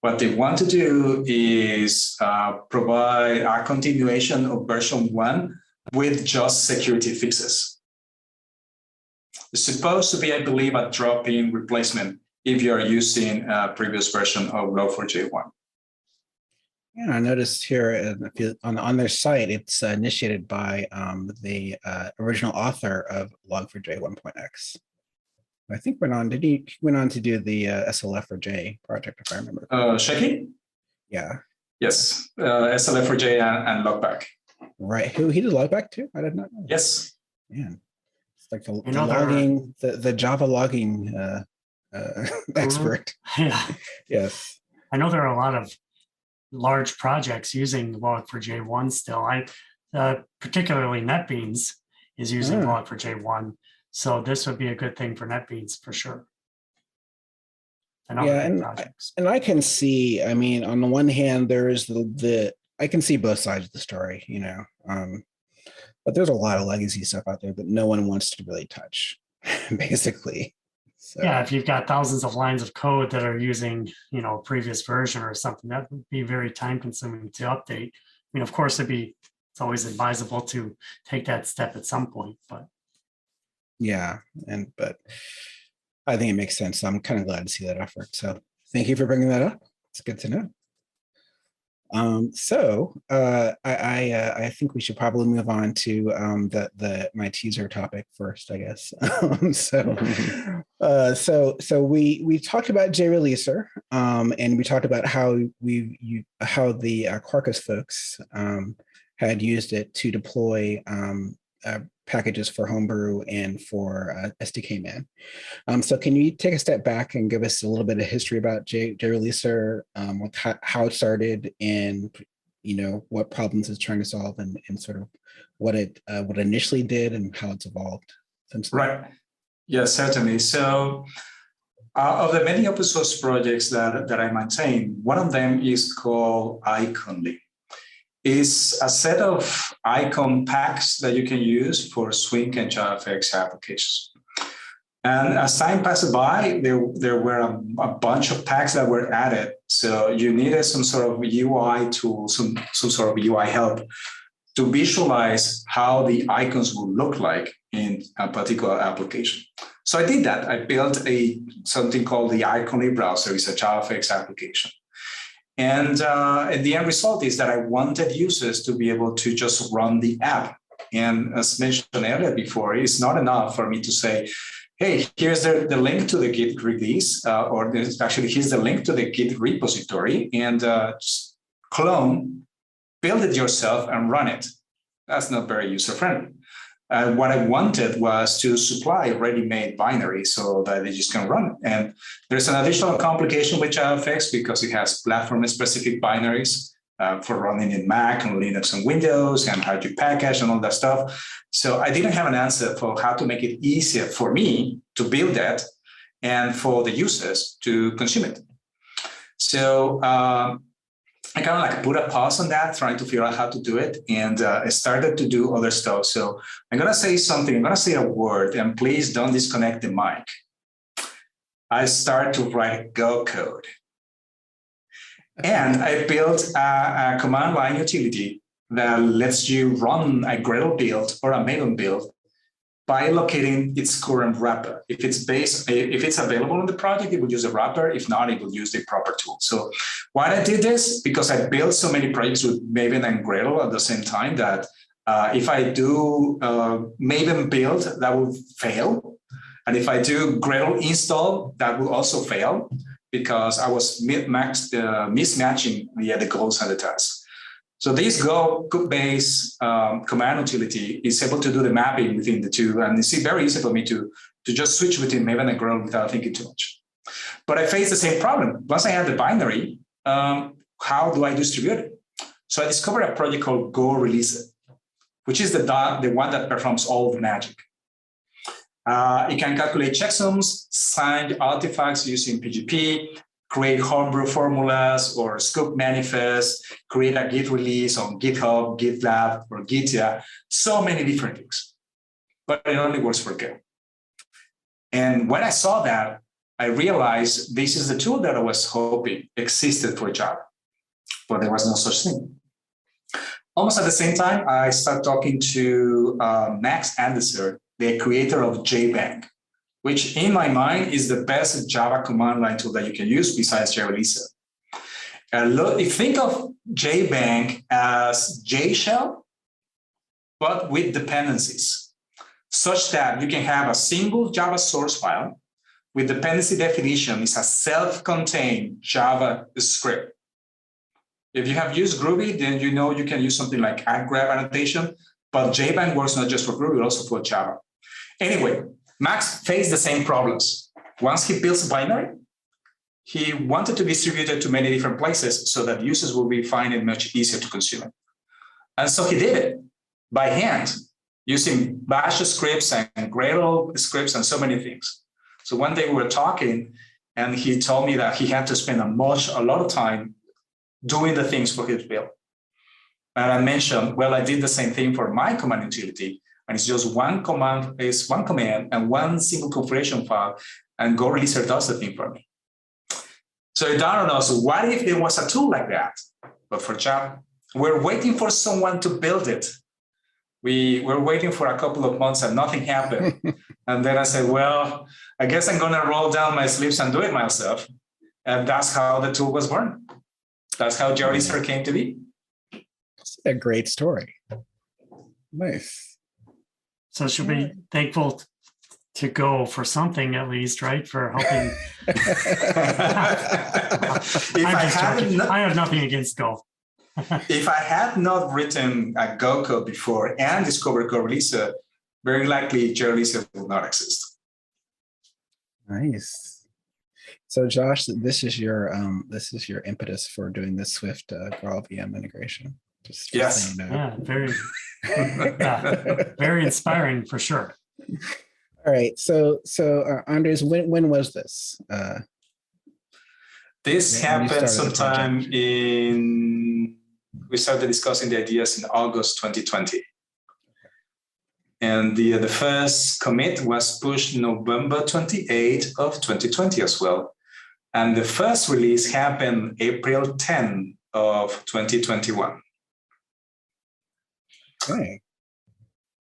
what they want to do is provide a continuation of version 1 with just security fixes. It's supposed to be, I believe, a drop-in replacement if you are using a previous version of Log4j1. Yeah, I noticed here on their site, it's initiated by the original author of Log4j 1.x. I think went on to do the SLF4j project, if I remember. Sheki? Yeah. Yes, SLF4j and Logback. Right. He did Logback too? I did not know. Yes. Man, it's like the logging, the Java logging expert. Yeah. Yes. I know there are a lot of large projects using Log4j1 still. Particularly NetBeans is using Log4j1. So this would be a good thing for NetBeans for sure. And I can see, I mean, on the one hand, there is I can see both sides of the story, but there's a lot of legacy stuff out there that no one wants to really touch, basically. So. Yeah, if you've got thousands of lines of code that are using, a previous version or something, that would be very time consuming to update. I mean, of course, it's always advisable to take that step at some point, but. Yeah, but I think it makes sense. So I'm kind of glad to see that effort. So thank you for bringing that up. It's good to know. I think we should probably move on to my teaser topic first, I guess. So we talked about JReleaser, and we talked about how the Quarkus folks had used it to deploy packages for Homebrew and for SDKman. So can you take a step back and give us a little bit of history about JReleaser, how it started, and what problems it's trying to solve, and sort of what it initially did and how it's evolved since then? Right. Yes, certainly. So of the many open source projects that I maintain, one of them is called Iconly. It's a set of icon packs that you can use for Swing and JavaFX applications. And as time passed by, there were a bunch of packs that were added. So you needed some sort of UI tool, some sort of UI help to visualize how the icons would look like in a particular application. So I did that. I built something called the Iconly browser. It's a JavaFX application. And the end result is that I wanted users to be able to just run the app. And as mentioned earlier before, it's not enough for me to say, hey, here's the link to the Git release, or here's the link to the Git repository, and just clone, build it yourself, and run it. That's not very user-friendly. What I wanted was to supply ready-made binaries so that they just can run. And there's an additional complication with JavaFX because it has platform-specific binaries for running in Mac and Linux and Windows, and how to package and all that stuff. So I didn't have an answer for how to make it easier for me to build that and for the users to consume it. So I kind of like put a pause on that, trying to figure out how to do it, and I started to do other stuff. So I'm going to say something, I'm going to say a word, and please don't disconnect the mic. I start to write Go code. And I built a command line utility that lets you run a Gradle build or a Maven build by locating its current wrapper. If it's available in the project, it will use a wrapper. If not, it will use the proper tool. So why I did this? Because I built so many projects with Maven and Gradle at the same time that if I do Maven build, that will fail. And if I do Gradle install, that will also fail, because I was mismatching the goals and the tasks. So this Go base command utility is able to do the mapping within the two, and it's very easy for me to just switch between Maven and Gradle without thinking too much. But I faced the same problem. Once I had the binary, how do I distribute it? So I discovered a project called GoReleaser, which is the one that performs all the magic. It can calculate checksums, sign artifacts using PGP, create homebrew formulas or scope manifests, create a Git release on GitHub, GitLab, or Gitya, so many different things. But it only works for Go. And when I saw that, I realized this is the tool that I was hoping existed for Java, but there was no such thing. Almost at the same time, I started talking to Max Anderson, the creator of JBang, which in my mind is the best Java command line tool that you can use besides JReleaser. Think of JBang as JShell, but with dependencies, such that you can have a single Java source file with dependency definition. It's a self-contained Java script. If you have used Groovy, then you know you can use something like @grab annotation, but JBang works not just for Groovy, but also for Java. Anyway, Max faced the same problems. Once he built a binary, he wanted to distribute it to many different places so that users will find it much easier to consume it. And so he did it by hand, using Bash scripts and Gradle scripts and so many things. So one day we were talking, and he told me that he had to spend a lot of time doing the things for his build. And I mentioned, well, I did the same thing for my command utility, and it's just one command and one single configuration file, and GoReleaser does the thing for me. So Danno knows, what if there was a tool like that, but for Java? We're waiting for someone to build it. We were waiting for a couple of months and nothing happened. And then I said, well, I guess I'm gonna roll down my sleeves and do it myself. And that's how the tool was born. That's how JReleaser came to be. It's a great story. Nice. So should be thankful to Go for something at least, right? For helping. I have nothing against Go. If I had not written a Go code before and discovered GoReleaser, very likely JReleaser would not exist. Nice. So Josh, this is your impetus for doing the Swift GraalVM integration. Yes. Yeah, very inspiring for sure. All right. So Andres, when was this? This when you happened started the sometime project? we started discussing the ideas in August 2020. And the first commit was pushed November 28 of 2020 as well. And the first release happened April 10 of 2021. Okay.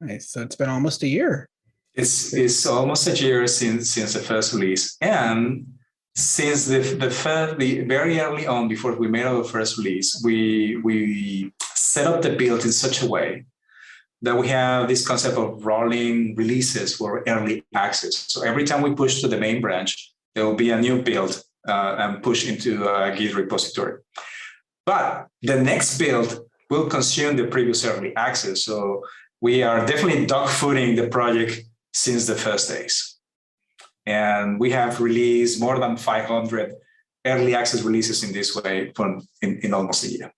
Nice. So it's been almost a year. It's almost a year since the first release. And since the very early on, before we made our first release, we set up the build in such a way that we have this concept of rolling releases for early access. So every time we push to the main branch, there will be a new build and push into a Git repository. But the next build will consume the previous early access. So we are definitely dogfooding the project since the first days. And we have released more than 500 early access releases in this way in almost a year.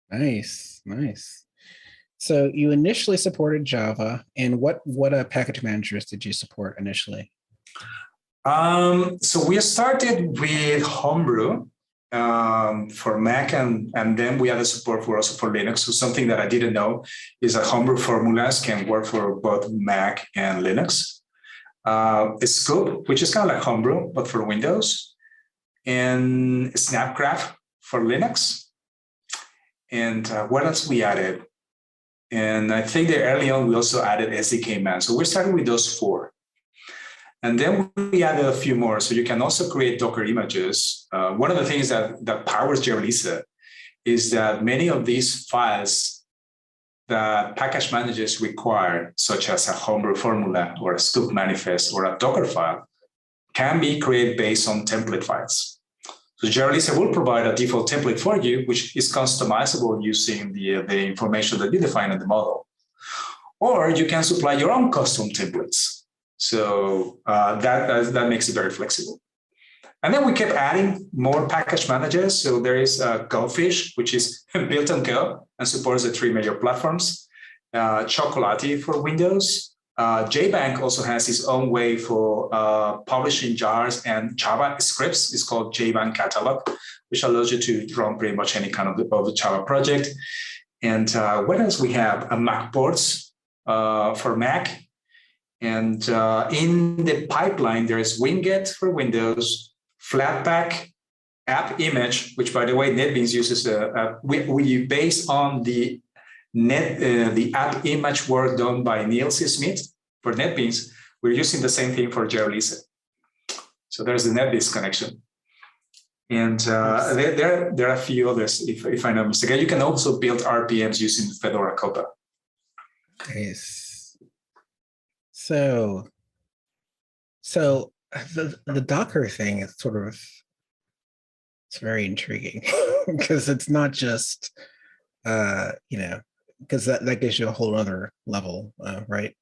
Nice. So you initially supported Java, and what package managers did you support initially? So we started with Homebrew for Mac, and then we added support also for Linux. So something that I didn't know is that Homebrew formulas can work for both Mac and Linux. Scoop, which is kind of like Homebrew, but for Windows, and Snapcraft for Linux. And what else we added? And I think that early on, we also added SDK Man. So we started with those 4. And then we added a few more. So you can also create Docker images. One of the things that powers JReleaser is that many of these files that package managers require, such as a Homebrew formula or a Scoop manifest or a Docker file, can be created based on template files. So JReleaser will provide a default template for you, which is customizable using the information that you define in the model. Or you can supply your own custom templates. So that makes it very flexible. And then we kept adding more package managers. So there is Goldfish, which is built on Go and supports the 3 major platforms. Chocolati for Windows. JBang also has its own way for publishing jars and Java scripts. It's called JBang Catalog, which allows you to run pretty much any kind of the Java project. And what else we have? Mac ports for Mac. And in the pipeline, there is Winget for Windows, Flatpak, App Image, which, by the way, NetBeans uses. We based on the app image work done by Neil C. Smith for NetBeans. We're using the same thing for JReleaser. So there's the NetBeans connection. And there are a few others, if I'm not mistaken. You can also build RPMs using Fedora Copa. Nice. So the Docker thing is it's very intriguing because it's not just, because that gives you a whole other level, right?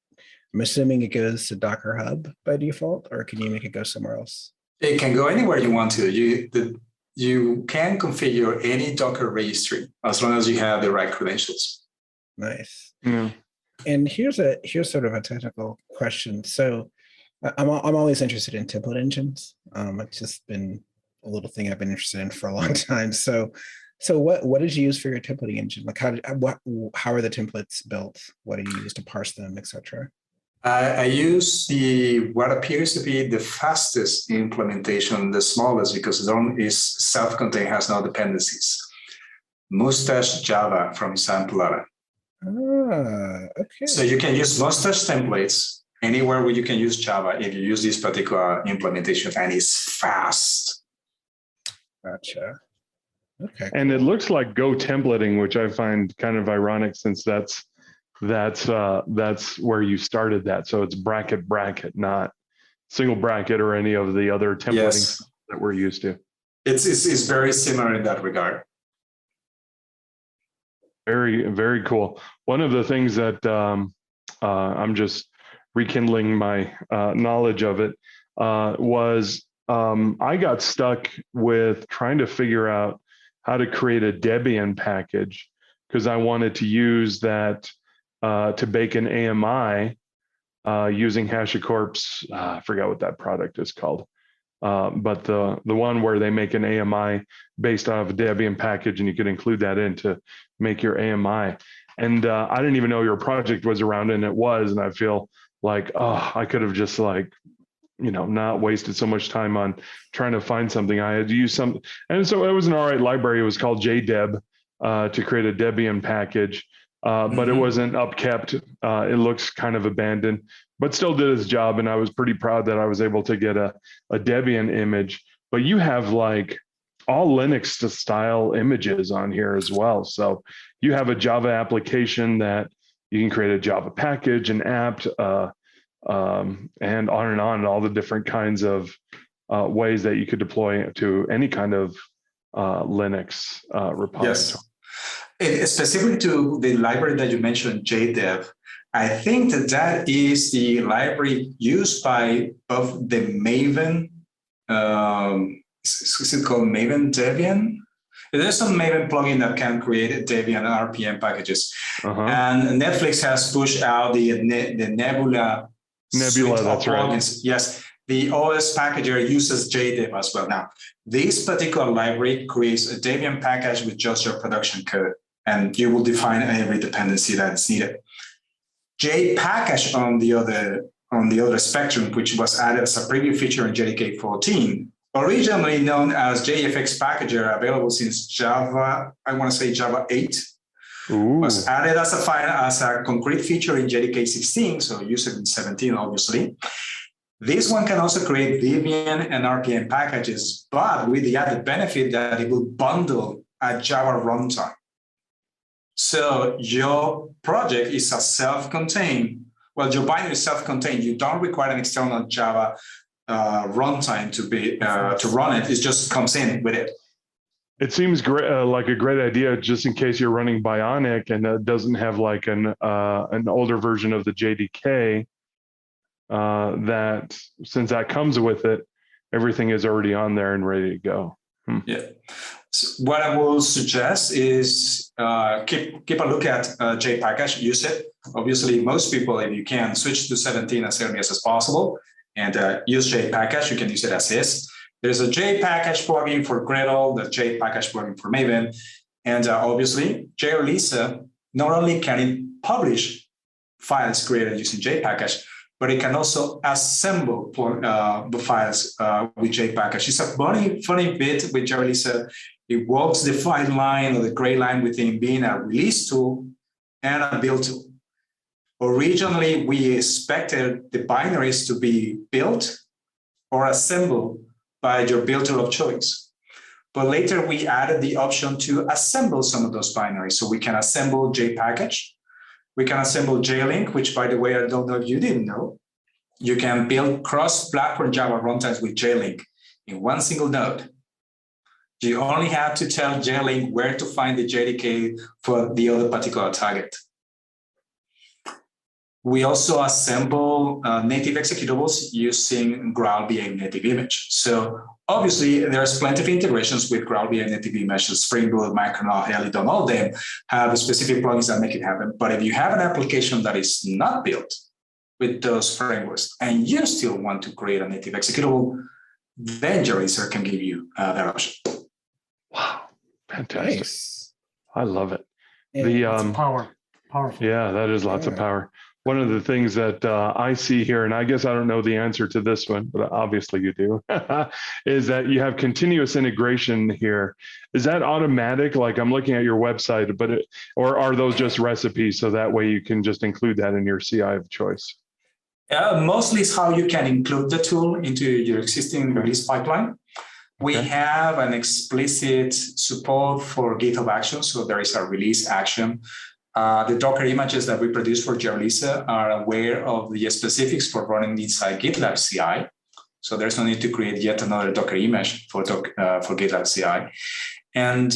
I'm assuming it goes to Docker Hub by default, or can you make it go somewhere else? It can go anywhere you want to. You can configure any Docker registry as long as you have the right credentials. Nice. Yeah. And here's sort of a technical question. So I'm always interested in template engines. It's just been a little thing I've been interested in for a long time. So what did you use for your templating engine? Like how are the templates built? What do you use to parse them, etc.? I use what appears to be the fastest implementation, the smallest, because it is self-contained, has no dependencies. Mustache Java from Samplara. Okay. So you can use Mustache templates anywhere where you can use Java if you use this particular implementation, and it's fast. Gotcha. Okay. And it looks like Go templating, which I find kind of ironic since that's where you started that. So it's bracket, not single bracket or any of the other templating that we're used to. It's very similar in that regard. Very, very cool. One of the things that I'm just rekindling my knowledge of it was I got stuck with trying to figure out how to create a Debian package because I wanted to use that to bake an AMI using HashiCorp's, I forgot what that product is called. But the one where they make an AMI based off a Debian package, and you could include that in to make your AMI. And I didn't even know your project was around, and it was. And I feel like, oh, I could have just not wasted so much time on trying to find something. I had to use some, and so it was an all right library. It was called JDeb to create a Debian package, but it wasn't upkept. It looks kind of abandoned, but still did its job. And I was pretty proud that I was able to get a Debian image. But you have like all Linux style images on here as well. So you have a Java application that you can create a Java package, an apt, and on and on, all the different kinds of ways that you could deploy to any kind of Linux repository. Yes. Specifically to the library that you mentioned, JDeb, I think that is the library used by both the Maven, is it called Maven Debian? There's some Maven plugin that can create Debian RPM packages. And Netflix has pushed out the Nebula. That's right. Yes, the OS packager uses JDeb as well. Now, this particular library creates a Debian package with just your production code, and you will define every dependency that is needed. JPackage on the other spectrum, which was added as a preview feature in JDK 14, originally known as JFX Packager, available since Java, I want to say Java 8. Was added as a concrete feature in JDK 16, so use it in 17, obviously. This one can also create Debian and RPM packages, but with the added benefit that it will bundle a Java runtime. So your project is a self-contained, your binary is self-contained. You don't require an external Java runtime to run it. It just comes in with it. It seems great, like a great idea, just in case you're running Bionic and it doesn't have like an older version of the JDK. That since that comes with it, everything is already on there and ready to go. Yeah. So what I will suggest is keep a look at JPackage. Use it. Obviously, most people, if you can, switch to 17 as early as possible and use JPackage. You can use it as is. There's a JPackage plugin for Gradle, the JPackage plugin for Maven, and obviously JReleaser. Not only can it publish files created using JPackage, but it can also assemble the files with JPackage. It's a funny bit with JReleaser. It walks the fine line or the gray line within being a release tool and a build tool. Originally, we expected the binaries to be built or assembled by your build tool of choice. But later we added the option to assemble some of those binaries. So we can assemble JPackage. We can assemble JLink, which, by the way, I don't know if you didn't know. You can build cross-platform Java runtimes with JLink in one single node. You only have to tell JLink where to find the JDK for the other particular target. We also assemble native executables using GraalVM native image. So obviously, there's plenty of integrations with GraalVM native image. Spring Boot, Microprofile, Helidon, all of them have specific plugins that make it happen. But if you have an application that is not built with those frameworks and you still want to create a native executable, then JReleaser can give you that option. Wow, fantastic. Nice. I love it. Yeah, powerful. Yeah, that is lots of power. One of the things that I see here, and I guess I don't know the answer to this one, but obviously you do, is that you have continuous integration here. Is that automatic? Like I'm looking at your website, or are those just recipes so that way you can just include that in your CI of choice? Mostly it's how you can include the tool into your existing release pipeline. We have an explicit support for GitHub actions, so there is a release action. The Docker images that we produce for JReleaser are aware of the specifics for running inside GitLab CI. So there's no need to create yet another Docker image for GitLab CI. And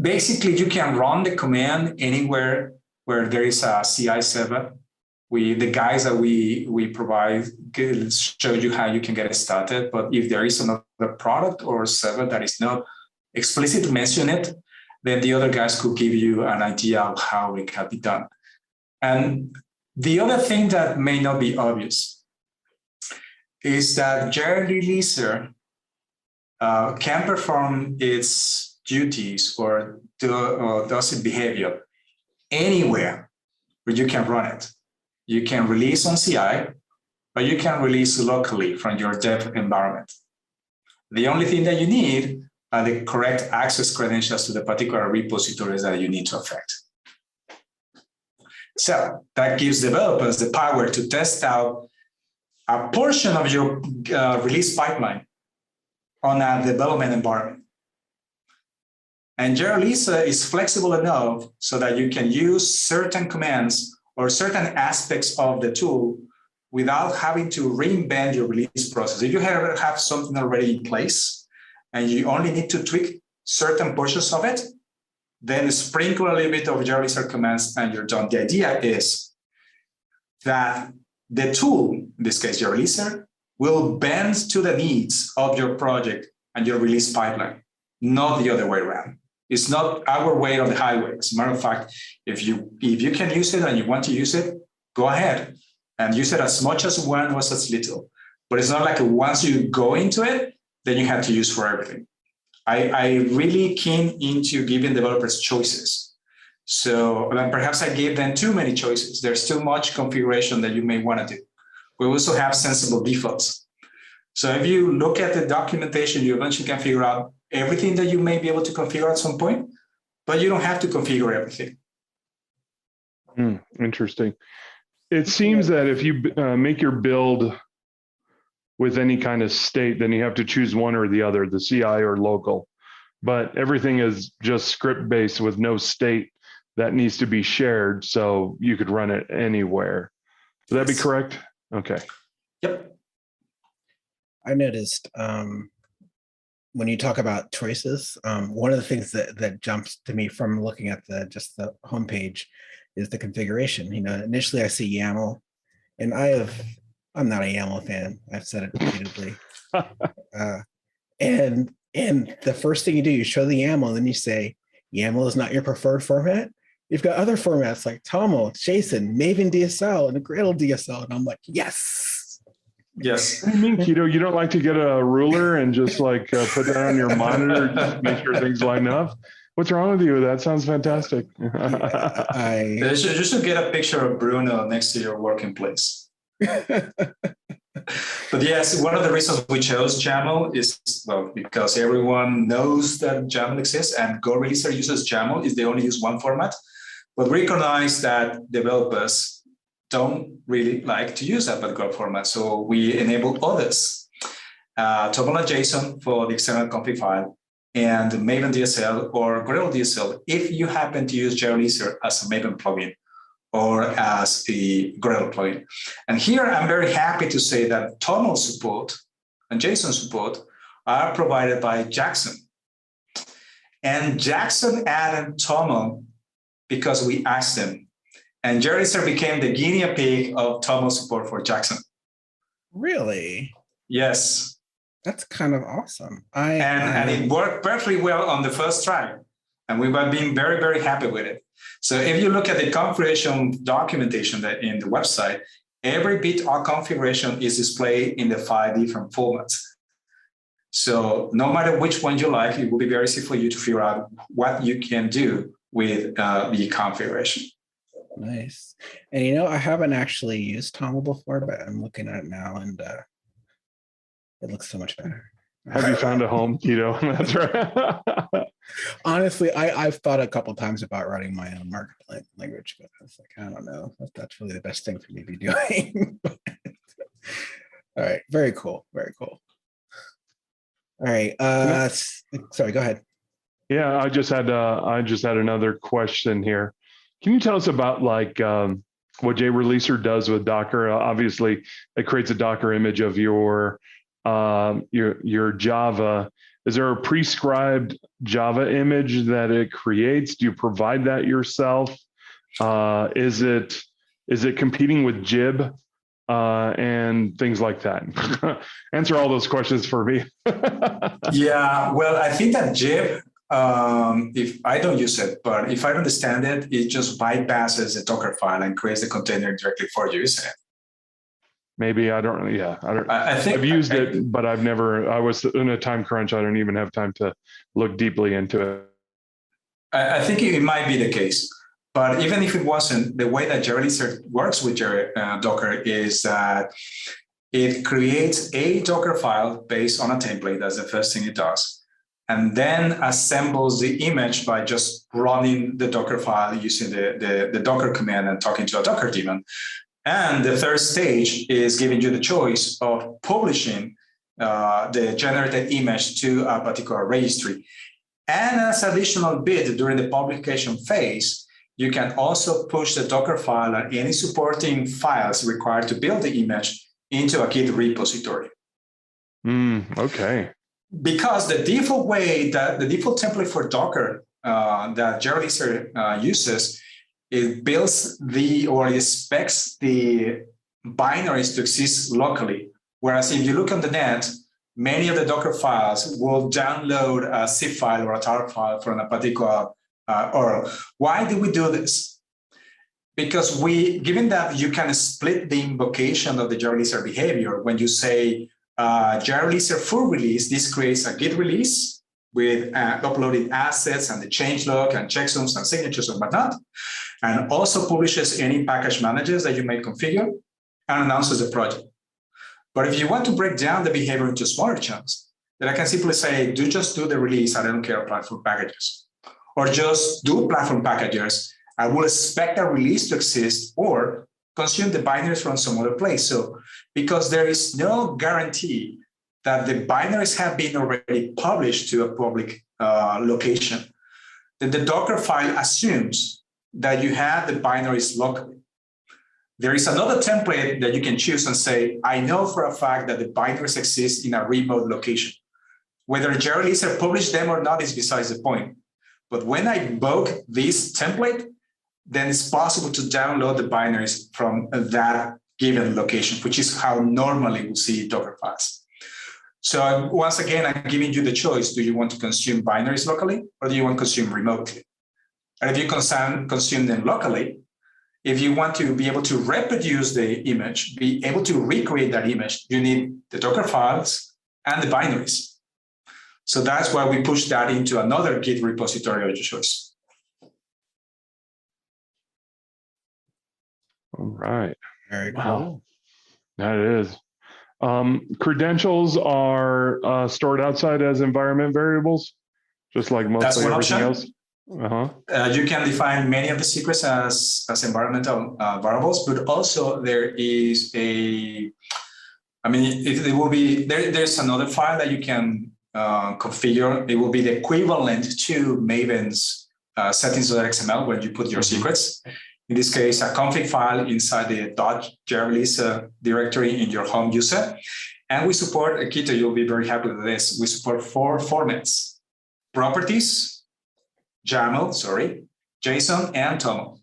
basically, you can run the command anywhere where there is a CI server. The guys that we provide show you how you can get it started. But if there is another product or server that is not explicitly mentioned, then the other guys could give you an idea of how it can be done. And the other thing that may not be obvious is that JReleaser can perform its duties or does its behavior anywhere where you can run it. You can release on CI, or you can release locally from your dev environment. The only thing that you need are the correct access credentials to the particular repositories that you need to affect. So that gives developers the power to test out a portion of your release pipeline on a development environment. And JReleaser is flexible enough so that you can use certain commands or certain aspects of the tool without having to reinvent your release process. If you have something already in place and you only need to tweak certain portions of it, then sprinkle a little bit of JReleaser commands and you're done. The idea is that the tool, in this case JReleaser, will bend to the needs of your project and your release pipeline, not the other way around. It's not our way or the highway. As a matter of fact, if you can use it and you want to use it, go ahead and use it as much as one or as little. But it's not like once you go into it, then you have to use for everything. I really keen into giving developers choices. So perhaps I gave them too many choices. There's too much configuration that you may want to do. We also have sensible defaults. So if you look at the documentation, you eventually can figure out everything that you may be able to configure at some point, but you don't have to configure everything. Interesting. It seems that if you make your build with any kind of state, then you have to choose one or the other, the CI or local. But everything is just script-based with no state that needs to be shared, so you could run it anywhere. Would that be correct? Okay. Yep. I noticed when you talk about choices, one of the things that jumps to me from looking at just the homepage is the configuration. Initially I see YAML, and I'm not a YAML fan. I've said it repeatedly. And the first thing you do, you show the YAML, and then you say, YAML is not your preferred format. You've got other formats like TOML, JSON, Maven DSL, and the Gradle DSL. And I'm like, yes. Yes. What do you mean, Kito? You don't like to get a ruler and just like put that on your monitor just to make sure things line up? What's wrong with you? That sounds fantastic. You should get a picture of Bruno next to your working place. But yes, one of the reasons we chose YAML is, because everyone knows that YAML exists and GoReleaser uses YAML. They only use one format, but recognize that developers don't really like to use that particular format. So we enable others, TOML and JSON for the external config file, and Maven DSL or Gradle DSL if you happen to use JReleaser as a Maven plugin or as a Gradle plugin. And here I'm very happy to say that TOML support and JSON support are provided by Jackson. And Jackson added TOML because we asked them. And JReleaser became the guinea pig of TOML support for Jackson. Really? Yes. That's kind of awesome. And it worked perfectly well on the first try. And we've been very, very happy with it. So if you look at the configuration documentation that in the website, every bit of configuration is displayed in the 5 different formats. So no matter which one you like, it will be very easy for you to figure out what you can do with the configuration. Nice. And I haven't actually used TOML before, but I'm looking at it now, and it looks so much better. Have you found a home, Kito? That's right. Honestly, I've thought a couple of times about writing my own markup language, but I was like, I don't know if that's really the best thing for me to be doing. All right, very cool, very cool. All right, sorry, go ahead. Yeah, I just had another question here. Can you tell us about what JReleaser does with Docker? Obviously, it creates a Docker image of your Java. Is there a prescribed Java image that it creates? Do you provide that yourself? Is it competing with Jib and things like that? Answer all those questions for me. Yeah, well, I think that Jib if I don't use it, but if I understand it, it just bypasses the Docker file and creates the container directly for you, isn't it? Maybe I don't. Yeah, I don't. I think I've used it, but I've never. I was in a time crunch. I don't even have time to look deeply into it. I think it might be the case. But even if it wasn't, the way that JReleaser works with Docker is that it creates a Docker file based on a template. That's the first thing it does. And then assembles the image by just running the Docker file using the Docker command and talking to a Docker daemon. And the third stage is giving you the choice of publishing the generated image to a particular registry. And as additional bit during the publication phase, you can also push the Docker file and any supporting files required to build the image into a Git repository. Okay. Because the default way that the default template for Docker that JReleaser uses, it builds or it specs the binaries to exist locally. Whereas if you look on the net, many of the Docker files will download a zip file or a tar file from a particular URL. Why do we do this? Because given that you can split the invocation of the JReleaser behavior, when you say JReleaser full release, this creates a Git release with uploaded assets and the changelog and checksums and signatures and whatnot, and also publishes any package managers that you may configure and announces the project. But if you want to break down the behavior into smaller chunks, then I can simply say, just do the release. I don't care platform packages. Or just do platform packages. I will expect a release to exist or consume the binaries from some other place. So because there is no guarantee that the binaries have been already published to a public location, then the Docker file assumes that you have the binaries locally. There is another template that you can choose and say, I know for a fact that the binaries exist in a remote location. Whether JReleaser published them or not is besides the point. But when I invoke this template, then it's possible to download the binaries from that given location, which is how normally we see Docker files. So once again, I'm giving you the choice. Do you want to consume binaries locally or do you want to consume remotely? And if you consume them locally, if you want to be able to reproduce the image, be able to recreate that image, you need the Docker files and the binaries. So that's why we push that into another Git repository of your choice. All right. Very cool. Wow. That is. Credentials are stored outside as environment variables, just like mostly everything else. You can define many of the secrets as environmental variables, but also there is it will be, there's another file that you can configure. It will be the equivalent to Maven's settings.xml where you put your secrets. In this case, a config file inside the .jreleaser directory in your home user. And we support, Kito, you'll be very happy with this. We support 4 formats: properties, JSON, and TOML.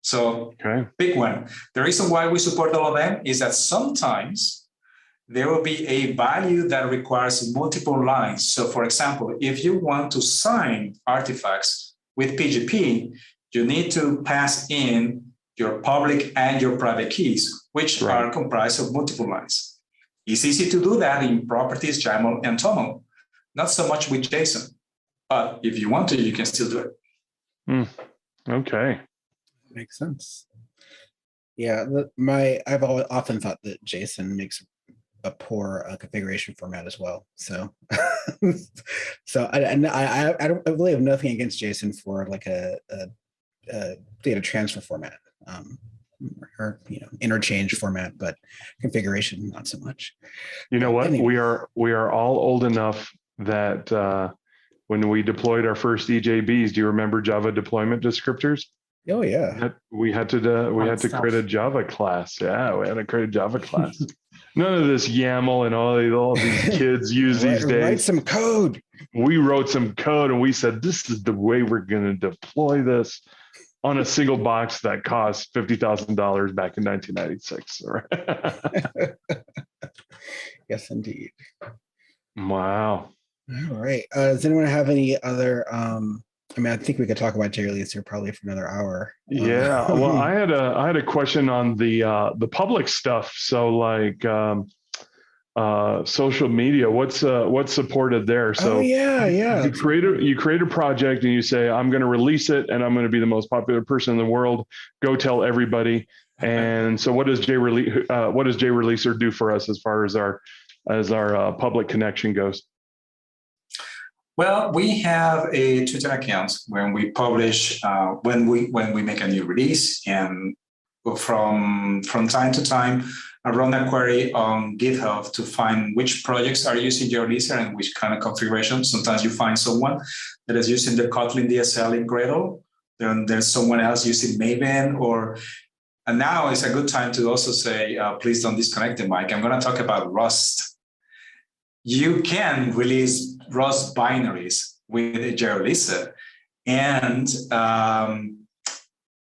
So Big one. The reason why we support all of them is that sometimes there will be a value that requires multiple lines. So for example, if you want to sign artifacts with PGP, you need to pass in your public and your private keys, which are comprised of multiple lines. It's easy to do that in properties, YAML, and TOML. Not so much with JSON, but if you want to, you can still do it. Okay. Makes sense. Yeah, I've often thought that JSON makes a poor configuration format as well. So, I don't really have nothing against JSON for like a data transfer format, or interchange format, but configuration not so much. You know what? Anyway. We are all old enough that when we deployed our first EJBs, do you remember Java deployment descriptors? Oh yeah. We had to create a Java class. Yeah, we had to create a Java class. None of this YAML and all these kids use these days. Write some code. We wrote some code and we said, this is the way we're going to deploy this on a single box that cost $50,000 back in 1996. Yes, indeed. Wow. All right. Does anyone have any other? I think we could talk about JReleaser probably for another hour. Yeah. Well, I had a question on the public stuff. So like social media, what's supported there? So yeah. you create a project and you say, I'm going to release it and I'm going to be the most popular person in the world. Go tell everybody. And so what does JReleaser do for us as far as our public connection goes? Well, we have a Twitter account when we publish when we make a new release, and from time to time, I run a query on GitHub to find which projects are using JReleaser and which kind of configuration. Sometimes you find someone that is using the Kotlin DSL in Gradle. Then there's someone else using Maven, and now is a good time to also say, please don't disconnect the mic. I'm going to talk about Rust. You can release Rust binaries with JReleaser, and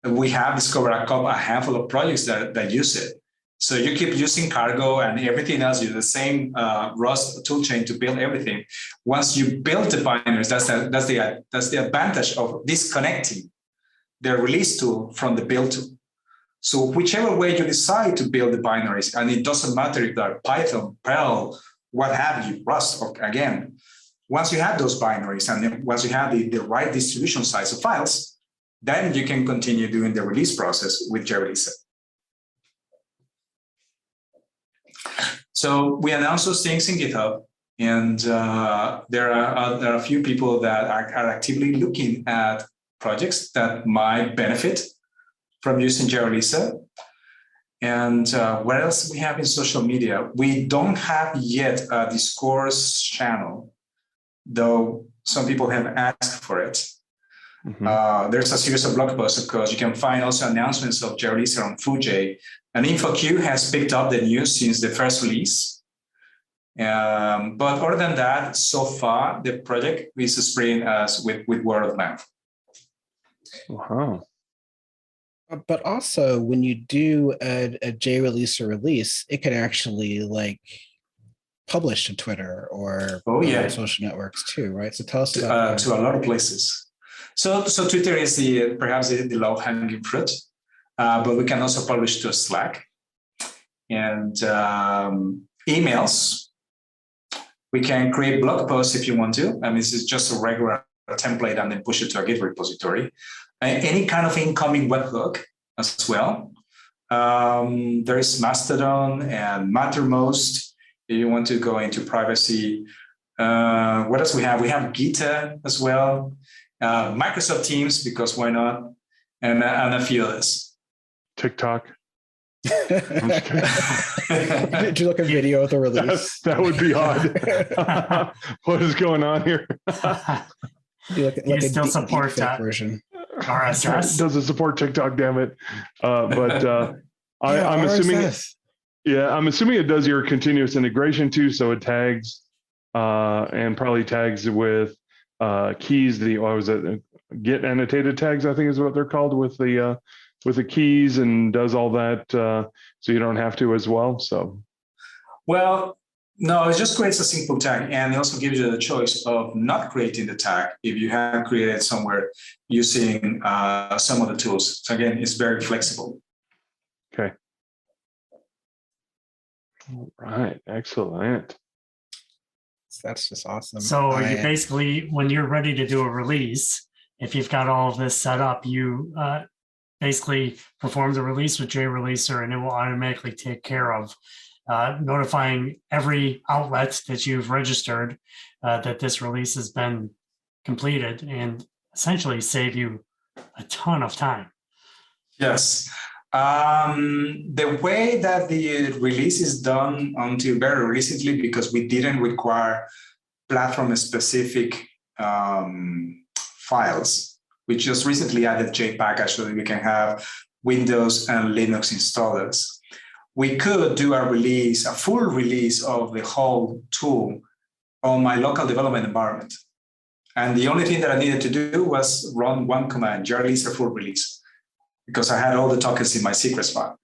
we have discovered a handful of projects that use it. So you keep using Cargo and everything else, you the same Rust toolchain to build everything. Once you build the binaries, that's the advantage of disconnecting the release tool from the build tool. So whichever way you decide to build the binaries, and it doesn't matter if they're Python, Perl, what have you, Rust, again, once you have those binaries and then once you have the right distribution size of files, then you can continue doing the release process with JReleaser. So we announce those things in GitHub, and there are a few people that are actively looking at projects that might benefit from using JReleaser. And what else we have in social media? We don't have yet a discourse channel, though some people have asked for it. Mm-hmm. There's a series of blog posts, of course. You can find also announcements of JReleaser on Fuji. And InfoQ has picked up the news since the first release. But other than that, so far, the project is spreading us with word of mouth. Wow. But also, when you do a JReleaser release, it can actually like publish to Twitter or social networks too, right? So tell us about to a lot of places. So Twitter is perhaps the low-hanging fruit, but we can also publish to Slack and emails. We can create blog posts if you want to. I mean, this is just a regular template and then push it to a Git repository. Any kind of incoming webhook as well. There is Mastodon and Mattermost if you want to go into privacy. What else we have? We have Gita as well. Microsoft Teams, because why not? And a few others. TikTok. Did you look at video of the release? That would be odd. What is going on here? You still support that version. RSS doesn't support TikTok, damn it. But I'm assuming, I'm assuming it does your continuous integration too. So it tags and probably tags with keys. Git annotated tags, I think is what they're called, with the keys, and does all that so you don't have to as well. So, well. No, it just creates a simple tag, and it also gives you the choice of not creating the tag if you have created somewhere using some of the tools. So again, it's very flexible. Okay. All right. Excellent. That's just awesome. So you basically, when you're ready to do a release, if you've got all of this set up, you basically perform the release with JReleaser, and it will automatically take care of notifying every outlet that you've registered that this release has been completed, and essentially save you a ton of time. Yes. The way that the release is done until very recently, because we didn't require platform-specific files, we just recently added JBang. Actually, we can have Windows and Linux installers. We could do a full release of the whole tool on my local development environment. And the only thing that I needed to do was run one command, JReleaser full release, because I had all the tokens in my secrets file.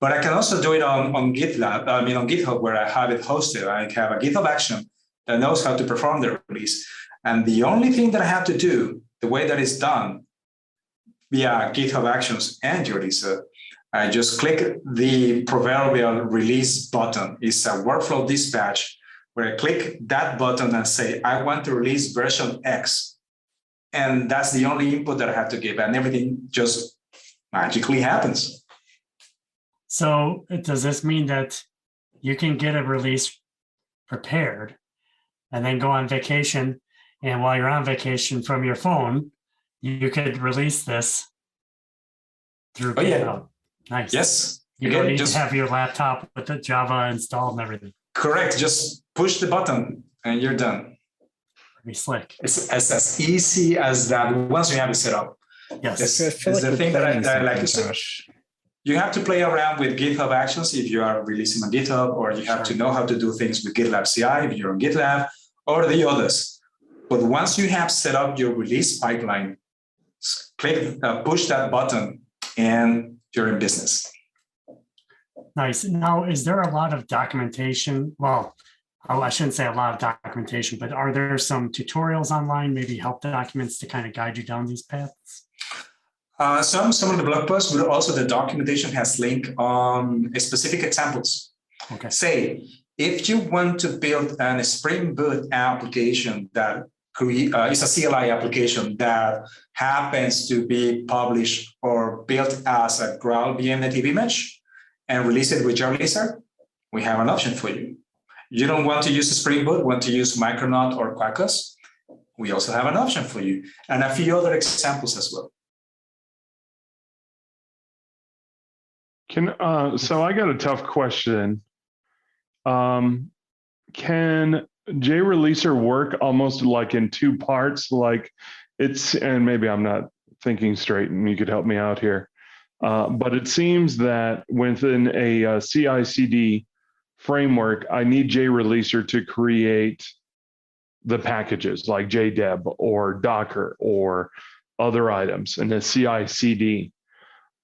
But I can also do it on GitHub, where I have it hosted. I have a GitHub action that knows how to perform the release. And the only thing that I have to do, the way that it's done via GitHub Actions and JReleaser, I just click the proverbial release button. It's a workflow dispatch where I click that button and say, I want to release version X. And that's the only input that I have to give, and everything just magically happens. So does this mean that you can get a release prepared and then go on vacation, and while you're on vacation from your phone, you could release this through GitHub? Yeah. Nice. Yes. You don't need to have your laptop with the Java installed and everything. Correct. Just push the button and you're done. Pretty slick. It's as easy as that once you have it set up. Yes. It's the thing that I like. So you have to play around with GitHub Actions if you are releasing on GitHub, or you have to know how to do things with GitLab CI if you're on GitLab, or the others. But once you have set up your release pipeline, click, push that button, and you're in business. Nice. Now, is there a lot of documentation? Well, I shouldn't say a lot of documentation, but are there some tutorials online, maybe help documents to kind of guide you down these paths? Some of the blog posts, but also the documentation has link on specific examples. Okay. Say, if you want to build a Spring Boot application that is a CLI application that happens to be published or built as a GraalVM native image and release it with JReleaser, we have an option for you. You don't want to use a Spring Boot, want to use Micronaut or Quarkus, we also have an option for you, and a few other examples as well. So I got a tough question. Can JReleaser work almost like in two parts? Like and maybe I'm not thinking straight and you could help me out here. But it seems that within a CI/CD framework, I need JReleaser to create the packages like JDeb or Docker or other items in a CI/CD.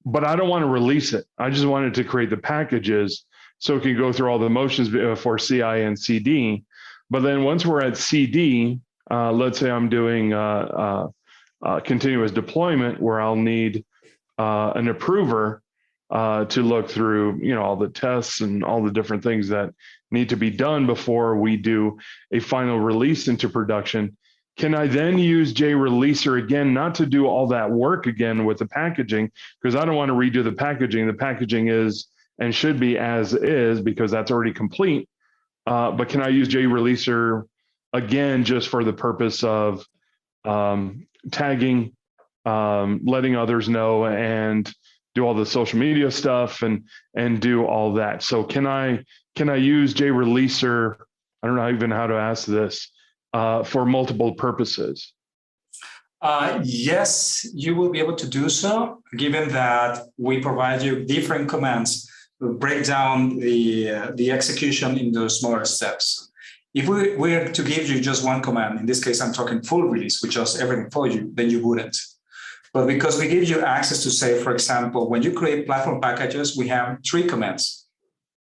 But I don't want to release it. I just wanted to create the packages so it can go through all the motions for CI and CD. But then once we're at CD, let's say I'm doing continuous deployment where I'll need an approver to look through, all the tests and all the different things that need to be done before we do a final release into production. Can I then use JReleaser again, not to do all that work again with the packaging, because I don't want to redo the packaging. The packaging is and should be as is because that's already complete. But can I use JReleaser again just for the purpose of tagging, letting others know, and do all the social media stuff and do all that? So can I use JReleaser? I don't know even how to ask this. For multiple purposes? Yes, you will be able to do so, given that we provide you different commands to break down the execution into smaller steps. If we were to give you just one command, in this case, I'm talking full release, which does everything for you, then you wouldn't. But because we give you access to say, for example, when you create platform packages, we have 3 commands.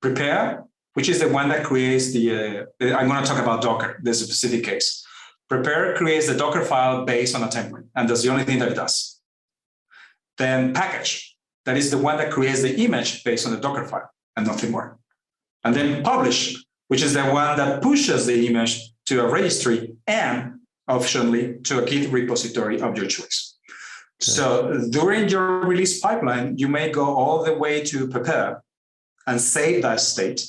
Prepare, which is the one that creates I'm going to talk about Docker, this specific case. Prepare creates the Docker file based on a template, and that's the only thing that it does. Then package, that is the one that creates the image based on the Docker file and nothing more. And then publish, which is the one that pushes the image to a registry and optionally to a Git repository of your choice. Okay. So during your release pipeline, you may go all the way to prepare and save that state.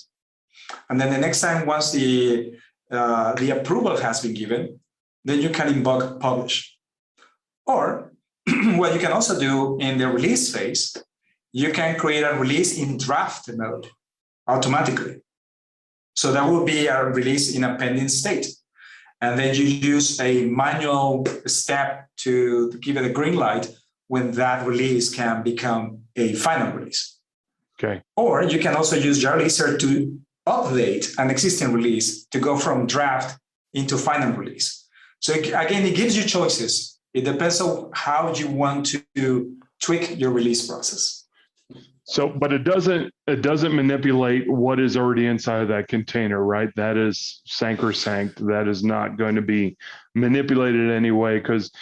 And then the next time, once the approval has been given, then you can invoke publish. Or what you can also do in the release phase, you can create a release in draft mode automatically. So that will be a release in a pending state. And then you use a manual step to give it a green light when that release can become a final release. Okay. Or you can also use JReleaser to update an existing release to go from draft into final release. So again, it gives you choices. It depends on how you want to tweak your release process. So, but it doesn't manipulate what is already inside of that container, right? That is sacrosanct. That is not going to be manipulated anyway, because,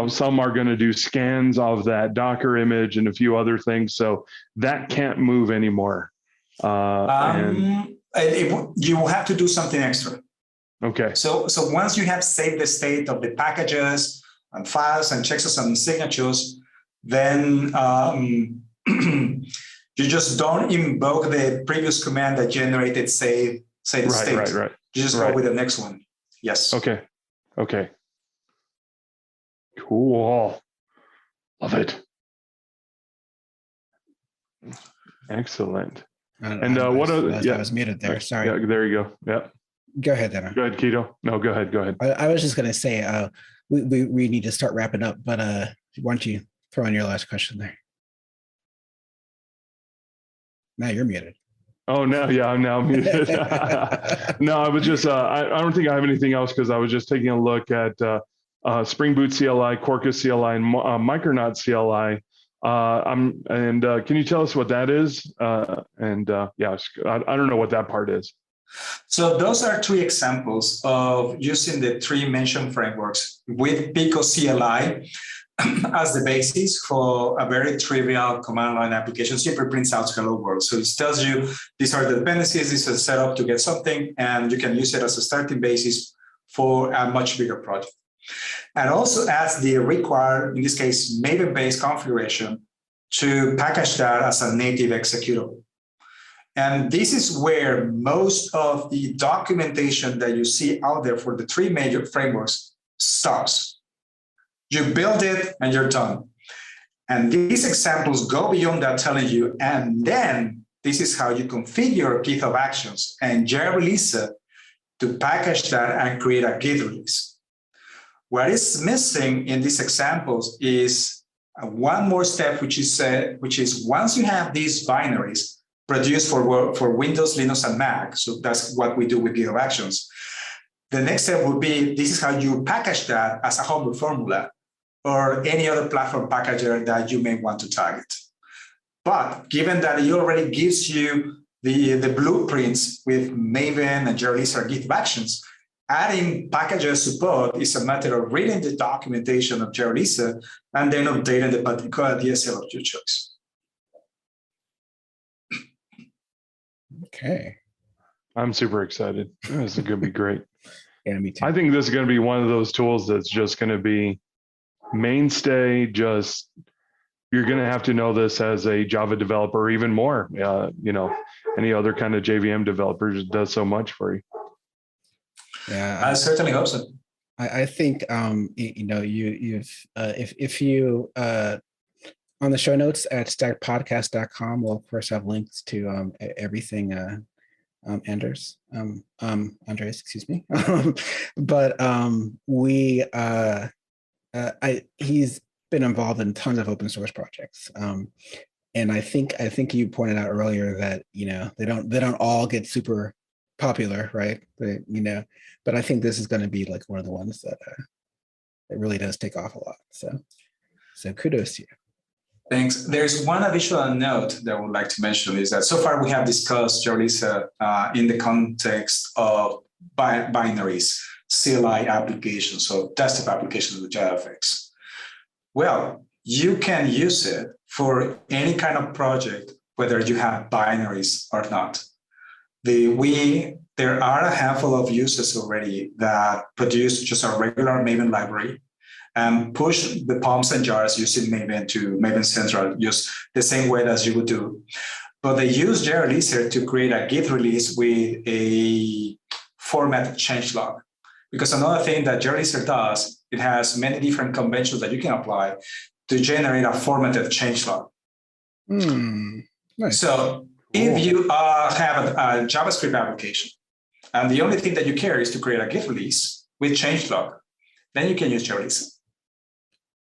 some are going to do scans of that Docker image and a few other things. So that can't move anymore. You will have to do something extra. Okay. So once you have saved the state of the packages and files and checksums and signatures, then you just don't invoke the previous command that generated state. Right. You just go with the next one. Yes. Okay. Cool. Love it. Excellent. And what are I was muted there. Sorry. Yeah, there you go. Yeah. Go ahead, Danno. Go ahead, Kito. No, go ahead. I was just going to say we need to start wrapping up, but why don't you throw in your last question there? Now you're muted. Oh, no. Yeah, I'm now muted. No, I was just, I don't think I have anything else because I was just taking a look at Spring Boot CLI, Quarkus CLI, and Micronaut CLI. Can you tell us what that is? Yeah, I don't know what that part is. So those are three examples of using the three mentioned frameworks with Pico CLI as the basis for a very trivial command line application. Simply prints out hello world. So it tells you these are the dependencies, this is a setup to get something, and you can use it as a starting basis for a much bigger project. And also adds the required, in this case, Maven-based configuration to package that as a native executable. And this is where most of the documentation that you see out there for the three major frameworks stops. You build it and you're done. And these examples go beyond that, telling you, and then this is how you configure Github actions and JReleaser to package that and create a Git release. What is missing in these examples is one more step, which is once you have these binaries produced for Windows, Linux, and Mac, so that's what we do with Github actions. The next step would be, this is how you package that as a homebrew formula or any other platform packager that you may want to target. But given that it already gives you the blueprints with Maven and JReleaser Github actions, adding packager support is a matter of reading the documentation of JReleaser and then updating the particular DSL of your choice. Okay. I'm super excited. This is going to be great. Yeah, me too. I think this is going to be one of those tools that's just going to be mainstay. Just, you're going to have to know this as a Java developer, or even more, any other kind of JVM developer. Just does so much for you. Yeah, I certainly hope so. I think if you on the show notes at stackpodcast.com, we'll of course have links to everything Andres, excuse me. But he's been involved in tons of open source projects. And I think you pointed out earlier that they don't all get super popular, right? But I think this is going to be like one of the ones that really does take off a lot. So kudos to you. Thanks. There's one additional note that I would like to mention is that so far we have discussed JReleaser in the context of binaries, CLI applications, so desktop applications with JavaFX. Well, you can use it for any kind of project, whether you have binaries or not. There are a handful of users already that produce just a regular Maven library and push the pumps and jars using Maven to Maven Central, just the same way as you would do. But they use JReleaser to create a Git release with a formatted changelog. Because another thing that JReleaser does, it has many different conventions that you can apply to generate a formatted changelog. Nice. So if you have a JavaScript application, and the only thing that you care is to create a Git release with changelog, then you can use JReleaser.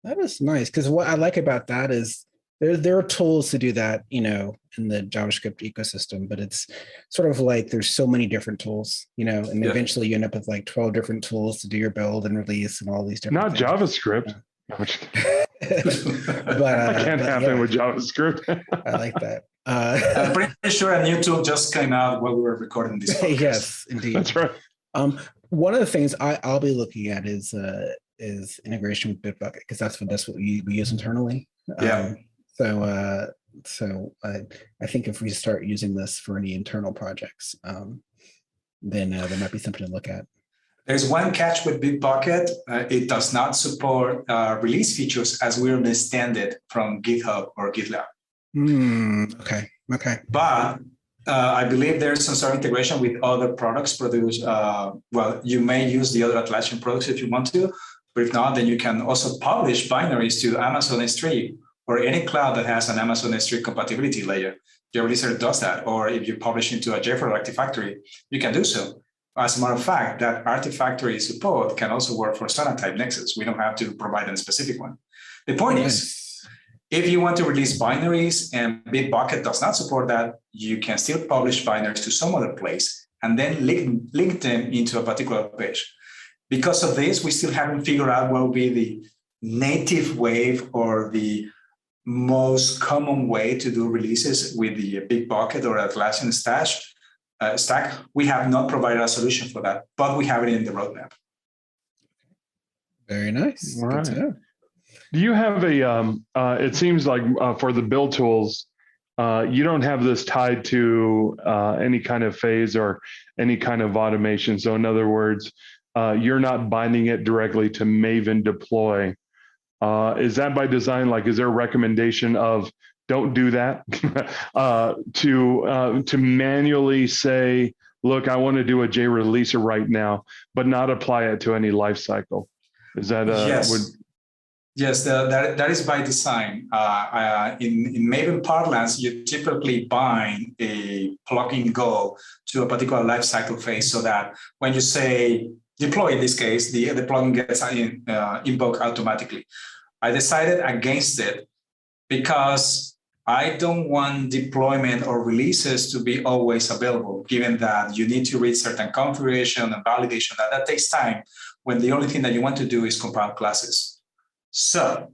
That is nice, because what I like about that is there are tools to do that, in the JavaScript ecosystem, but it's sort of like there's so many different tools, and eventually you end up with like 12 different tools to do your build and release and all these different things. JavaScript. That can't happen with JavaScript. I like that. I'm pretty sure a new tool just came out while we were recording this podcast. Yes, indeed. That's right. One of the things I'll be looking at is integration with Bitbucket, because that's what we use internally. Yeah. So I think if we start using this for any internal projects, then there might be something to look at. There's one catch with Bitbucket. It does not support release features as we understand it from GitHub or GitLab. Okay. But I believe there's some sort of integration with other products produced. You may use the other Atlassian products if you want to, but if not, then you can also publish binaries to Amazon S3 or any cloud that has an Amazon S3 compatibility layer. JReleaser does that. Or if you publish into a JFrog Artifactory, you can do so. As a matter of fact, that Artifactory support can also work for Sonatype Nexus. We don't have to provide a specific one. The point is, if you want to release binaries and Bitbucket does not support that, you can still publish binaries to some other place and then link them into a particular page. Because of this, we still haven't figured out what will be the native way or the most common way to do releases with the Bitbucket or Atlassian stack. We have not provided a solution for that, but we have it in the roadmap. Very nice. All Good right. to know. Do you have it seems like for the build tools, you don't have this tied to any kind of phase or any kind of automation. So in other words, you're not binding it directly to Maven deploy. Is that by design? Like, is there a recommendation of don't do that to manually say, look, I want to do a JReleaser right now, but not apply it to any life cycle? Is that Yes, that is by design. In Maven parlance, you typically bind a plugin goal to a particular lifecycle phase, so that when you say deploy, in this case, the plugin gets invoked automatically. I decided against it because I don't want deployment or releases to be always available, given that you need to read certain configuration and validation. That takes time when the only thing that you want to do is compile classes. So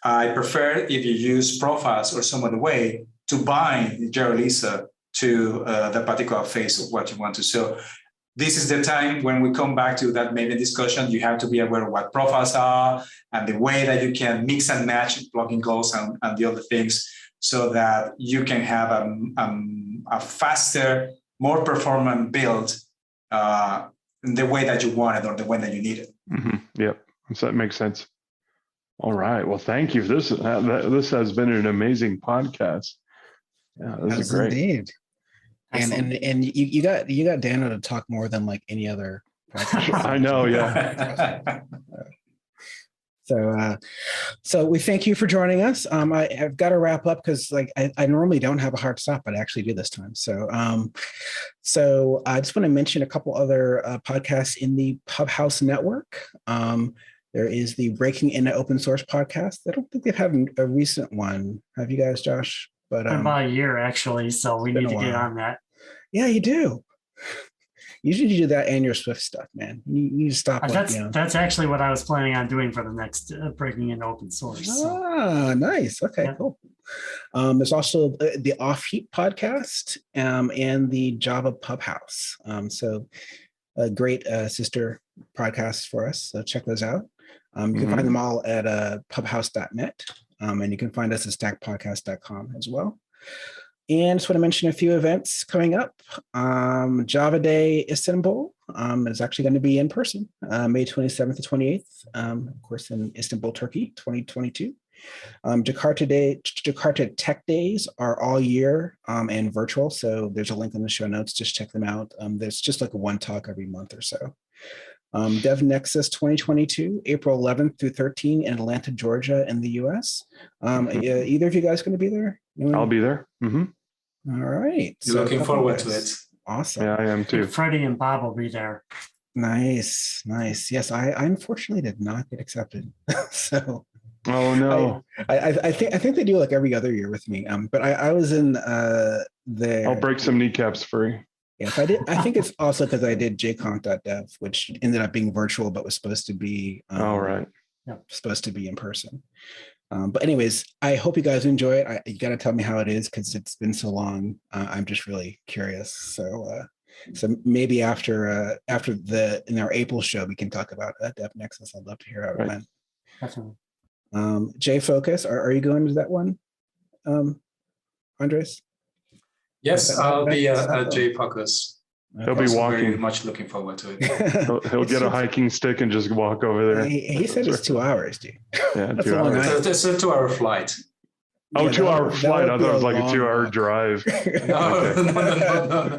I prefer, if you use profiles or some other way, to bind JReleaser to the particular phase of what you want to. So this is the time when we come back to that Maven discussion. You have to be aware of what profiles are and the way that you can mix and match plugin goals and the other things, so that you can have a faster, more performant build in the way that you want it or the way that you need it. Mm-hmm. Yep, so that makes sense. All right. Well, thank you. This has been an amazing podcast. Yeah, this is great. Indeed. And you got Danno to talk more than like any other podcast. I know, yeah. So we thank you for joining us. I've got to wrap up because like I normally don't have a hard stop, but I actually do this time. So I just want to mention a couple other podcasts in the Pubhouse Network. There is the Breaking Into Open Source podcast. I don't think they've had a recent one. Have you guys, Josh? But about a year actually, so we need to get on that. Yeah, you do. Usually you do that and your Swift stuff, man. You need to stop. That's actually what I was planning on doing for the next Breaking Into Open Source. So. Ah, nice. Okay, yeah. Cool. There's also the OffHeap podcast and the Java Pubhouse. So a great sister podcast for us. So check those out. You can find them all at pubhouse.net. And you can find us at stackpodcast.com as well. And just want to mention a few events coming up. Java Day Istanbul is actually going to be in person, May 27th to 28th, of course, in Istanbul, Turkey, 2022. Jakarta Tech Days are all year and virtual. So there's a link in the show notes. Just check them out. There's just like one talk every month or so. DevNexus 2022, April 11th through 13th in Atlanta, Georgia, in the US. Either of you guys going to be there? I'll be there. Mm-hmm. All right. Looking forward to it. Awesome. Yeah, I am too. Freddie and Bob will be there. Nice. Yes, I unfortunately did not get accepted. So. Oh no. I think they do like every other year with me. But I was in there. I'll break some kneecaps for you. Yes, I did. I think it's also because I did jconf.dev, which ended up being virtual, but was supposed to be right. supposed to be in person. But anyways, I hope you guys enjoy it. You got to tell me how it is because it's been so long. I'm just really curious. So maybe after in our April show, we can talk about DevNexus. I'd love to hear how it went. Definitely. JFokus, are you going to that one, Andres? Yes, I'll be at JFokus. He'll be walking. Very much looking forward to it. He'll get a hiking stick and just walk over there. He said it's 2 hours, dude. Yeah, 2 hours. It's a 2-hour flight. Oh, Yeah, 2-hour flight. I thought it was like a long 2-hour walk. drive. No.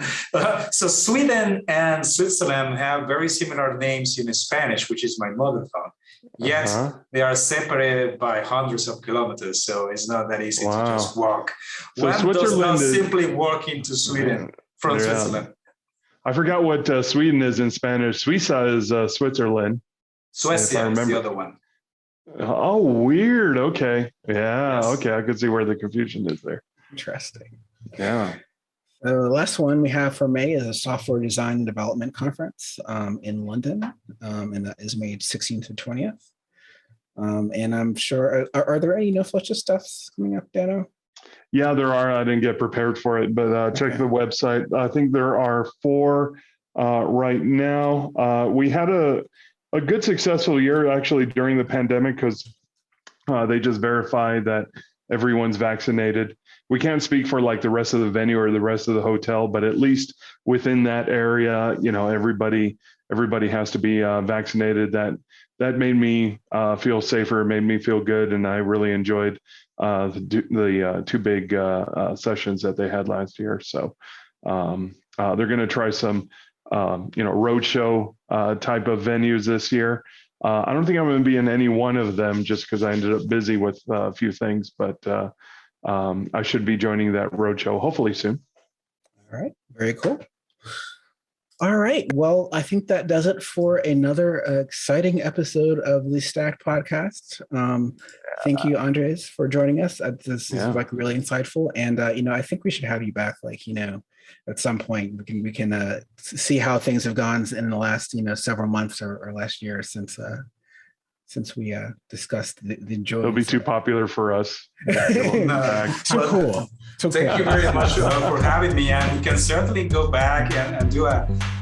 So Sweden and Switzerland have very similar names in Spanish, which is my mother tongue. Yet they are separated by hundreds of kilometers, so it's not that easy to just walk. So One Switzerland does not is simply walk into Sweden from Switzerland. I forgot what Sweden is in Spanish. Suiza is Switzerland. Suecia is the other one. Oh, weird. Okay. Yeah. Yes. Okay. I could see where the confusion is there. Interesting. Yeah. The last one we have for May is a software design and development conference in London, and that is May 16th to 20th. And I'm sure, are there any NoFletcher stuffs coming up, Danno? Yeah, there are. I didn't get prepared for it, but check the website. I think there are 4 right now. We had a good successful year actually during the pandemic because they just verified that everyone's vaccinated. We can't speak for like the rest of the venue or the rest of the hotel, but at least within that area, everybody has to be vaccinated. That made me feel safer, made me feel good, and I really enjoyed the 2 big sessions that they had last year. So they're going to try some roadshow type of venues this year. I don't think I'm going to be in any one of them just because I ended up busy with a few things, but I should be joining that roadshow hopefully soon. All right, very cool. All right, well, I think that does it for another exciting episode of the Stacked Podcast. Thank you, Andres, for joining us. This is like really insightful, and I think we should have you back, at some point. We can see how things have gone in the last several months or last year since we discussed the joy. It'll be too popular for us. Too cool. Thank you very much for having me, and we can certainly go back and do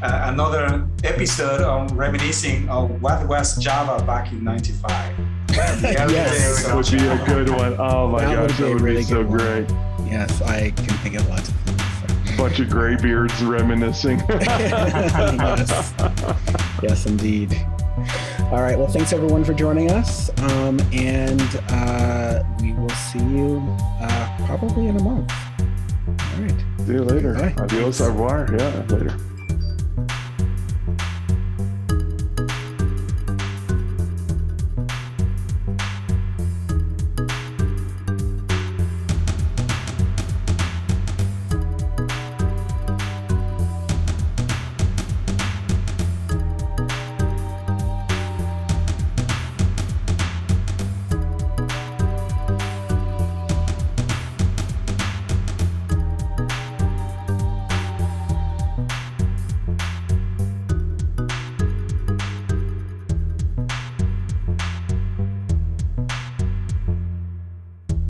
another episode on reminiscing of what was Java back in '95. Yes, that would be a good one. Oh my gosh, that would be so great. Yes, I can think of lots of things. Bunch of gray beards reminiscing. Yes, indeed. All right. Well, thanks everyone for joining us. And we will see you probably in a month. All right. See you later. Bye. Adios, au revoir. Yeah, later.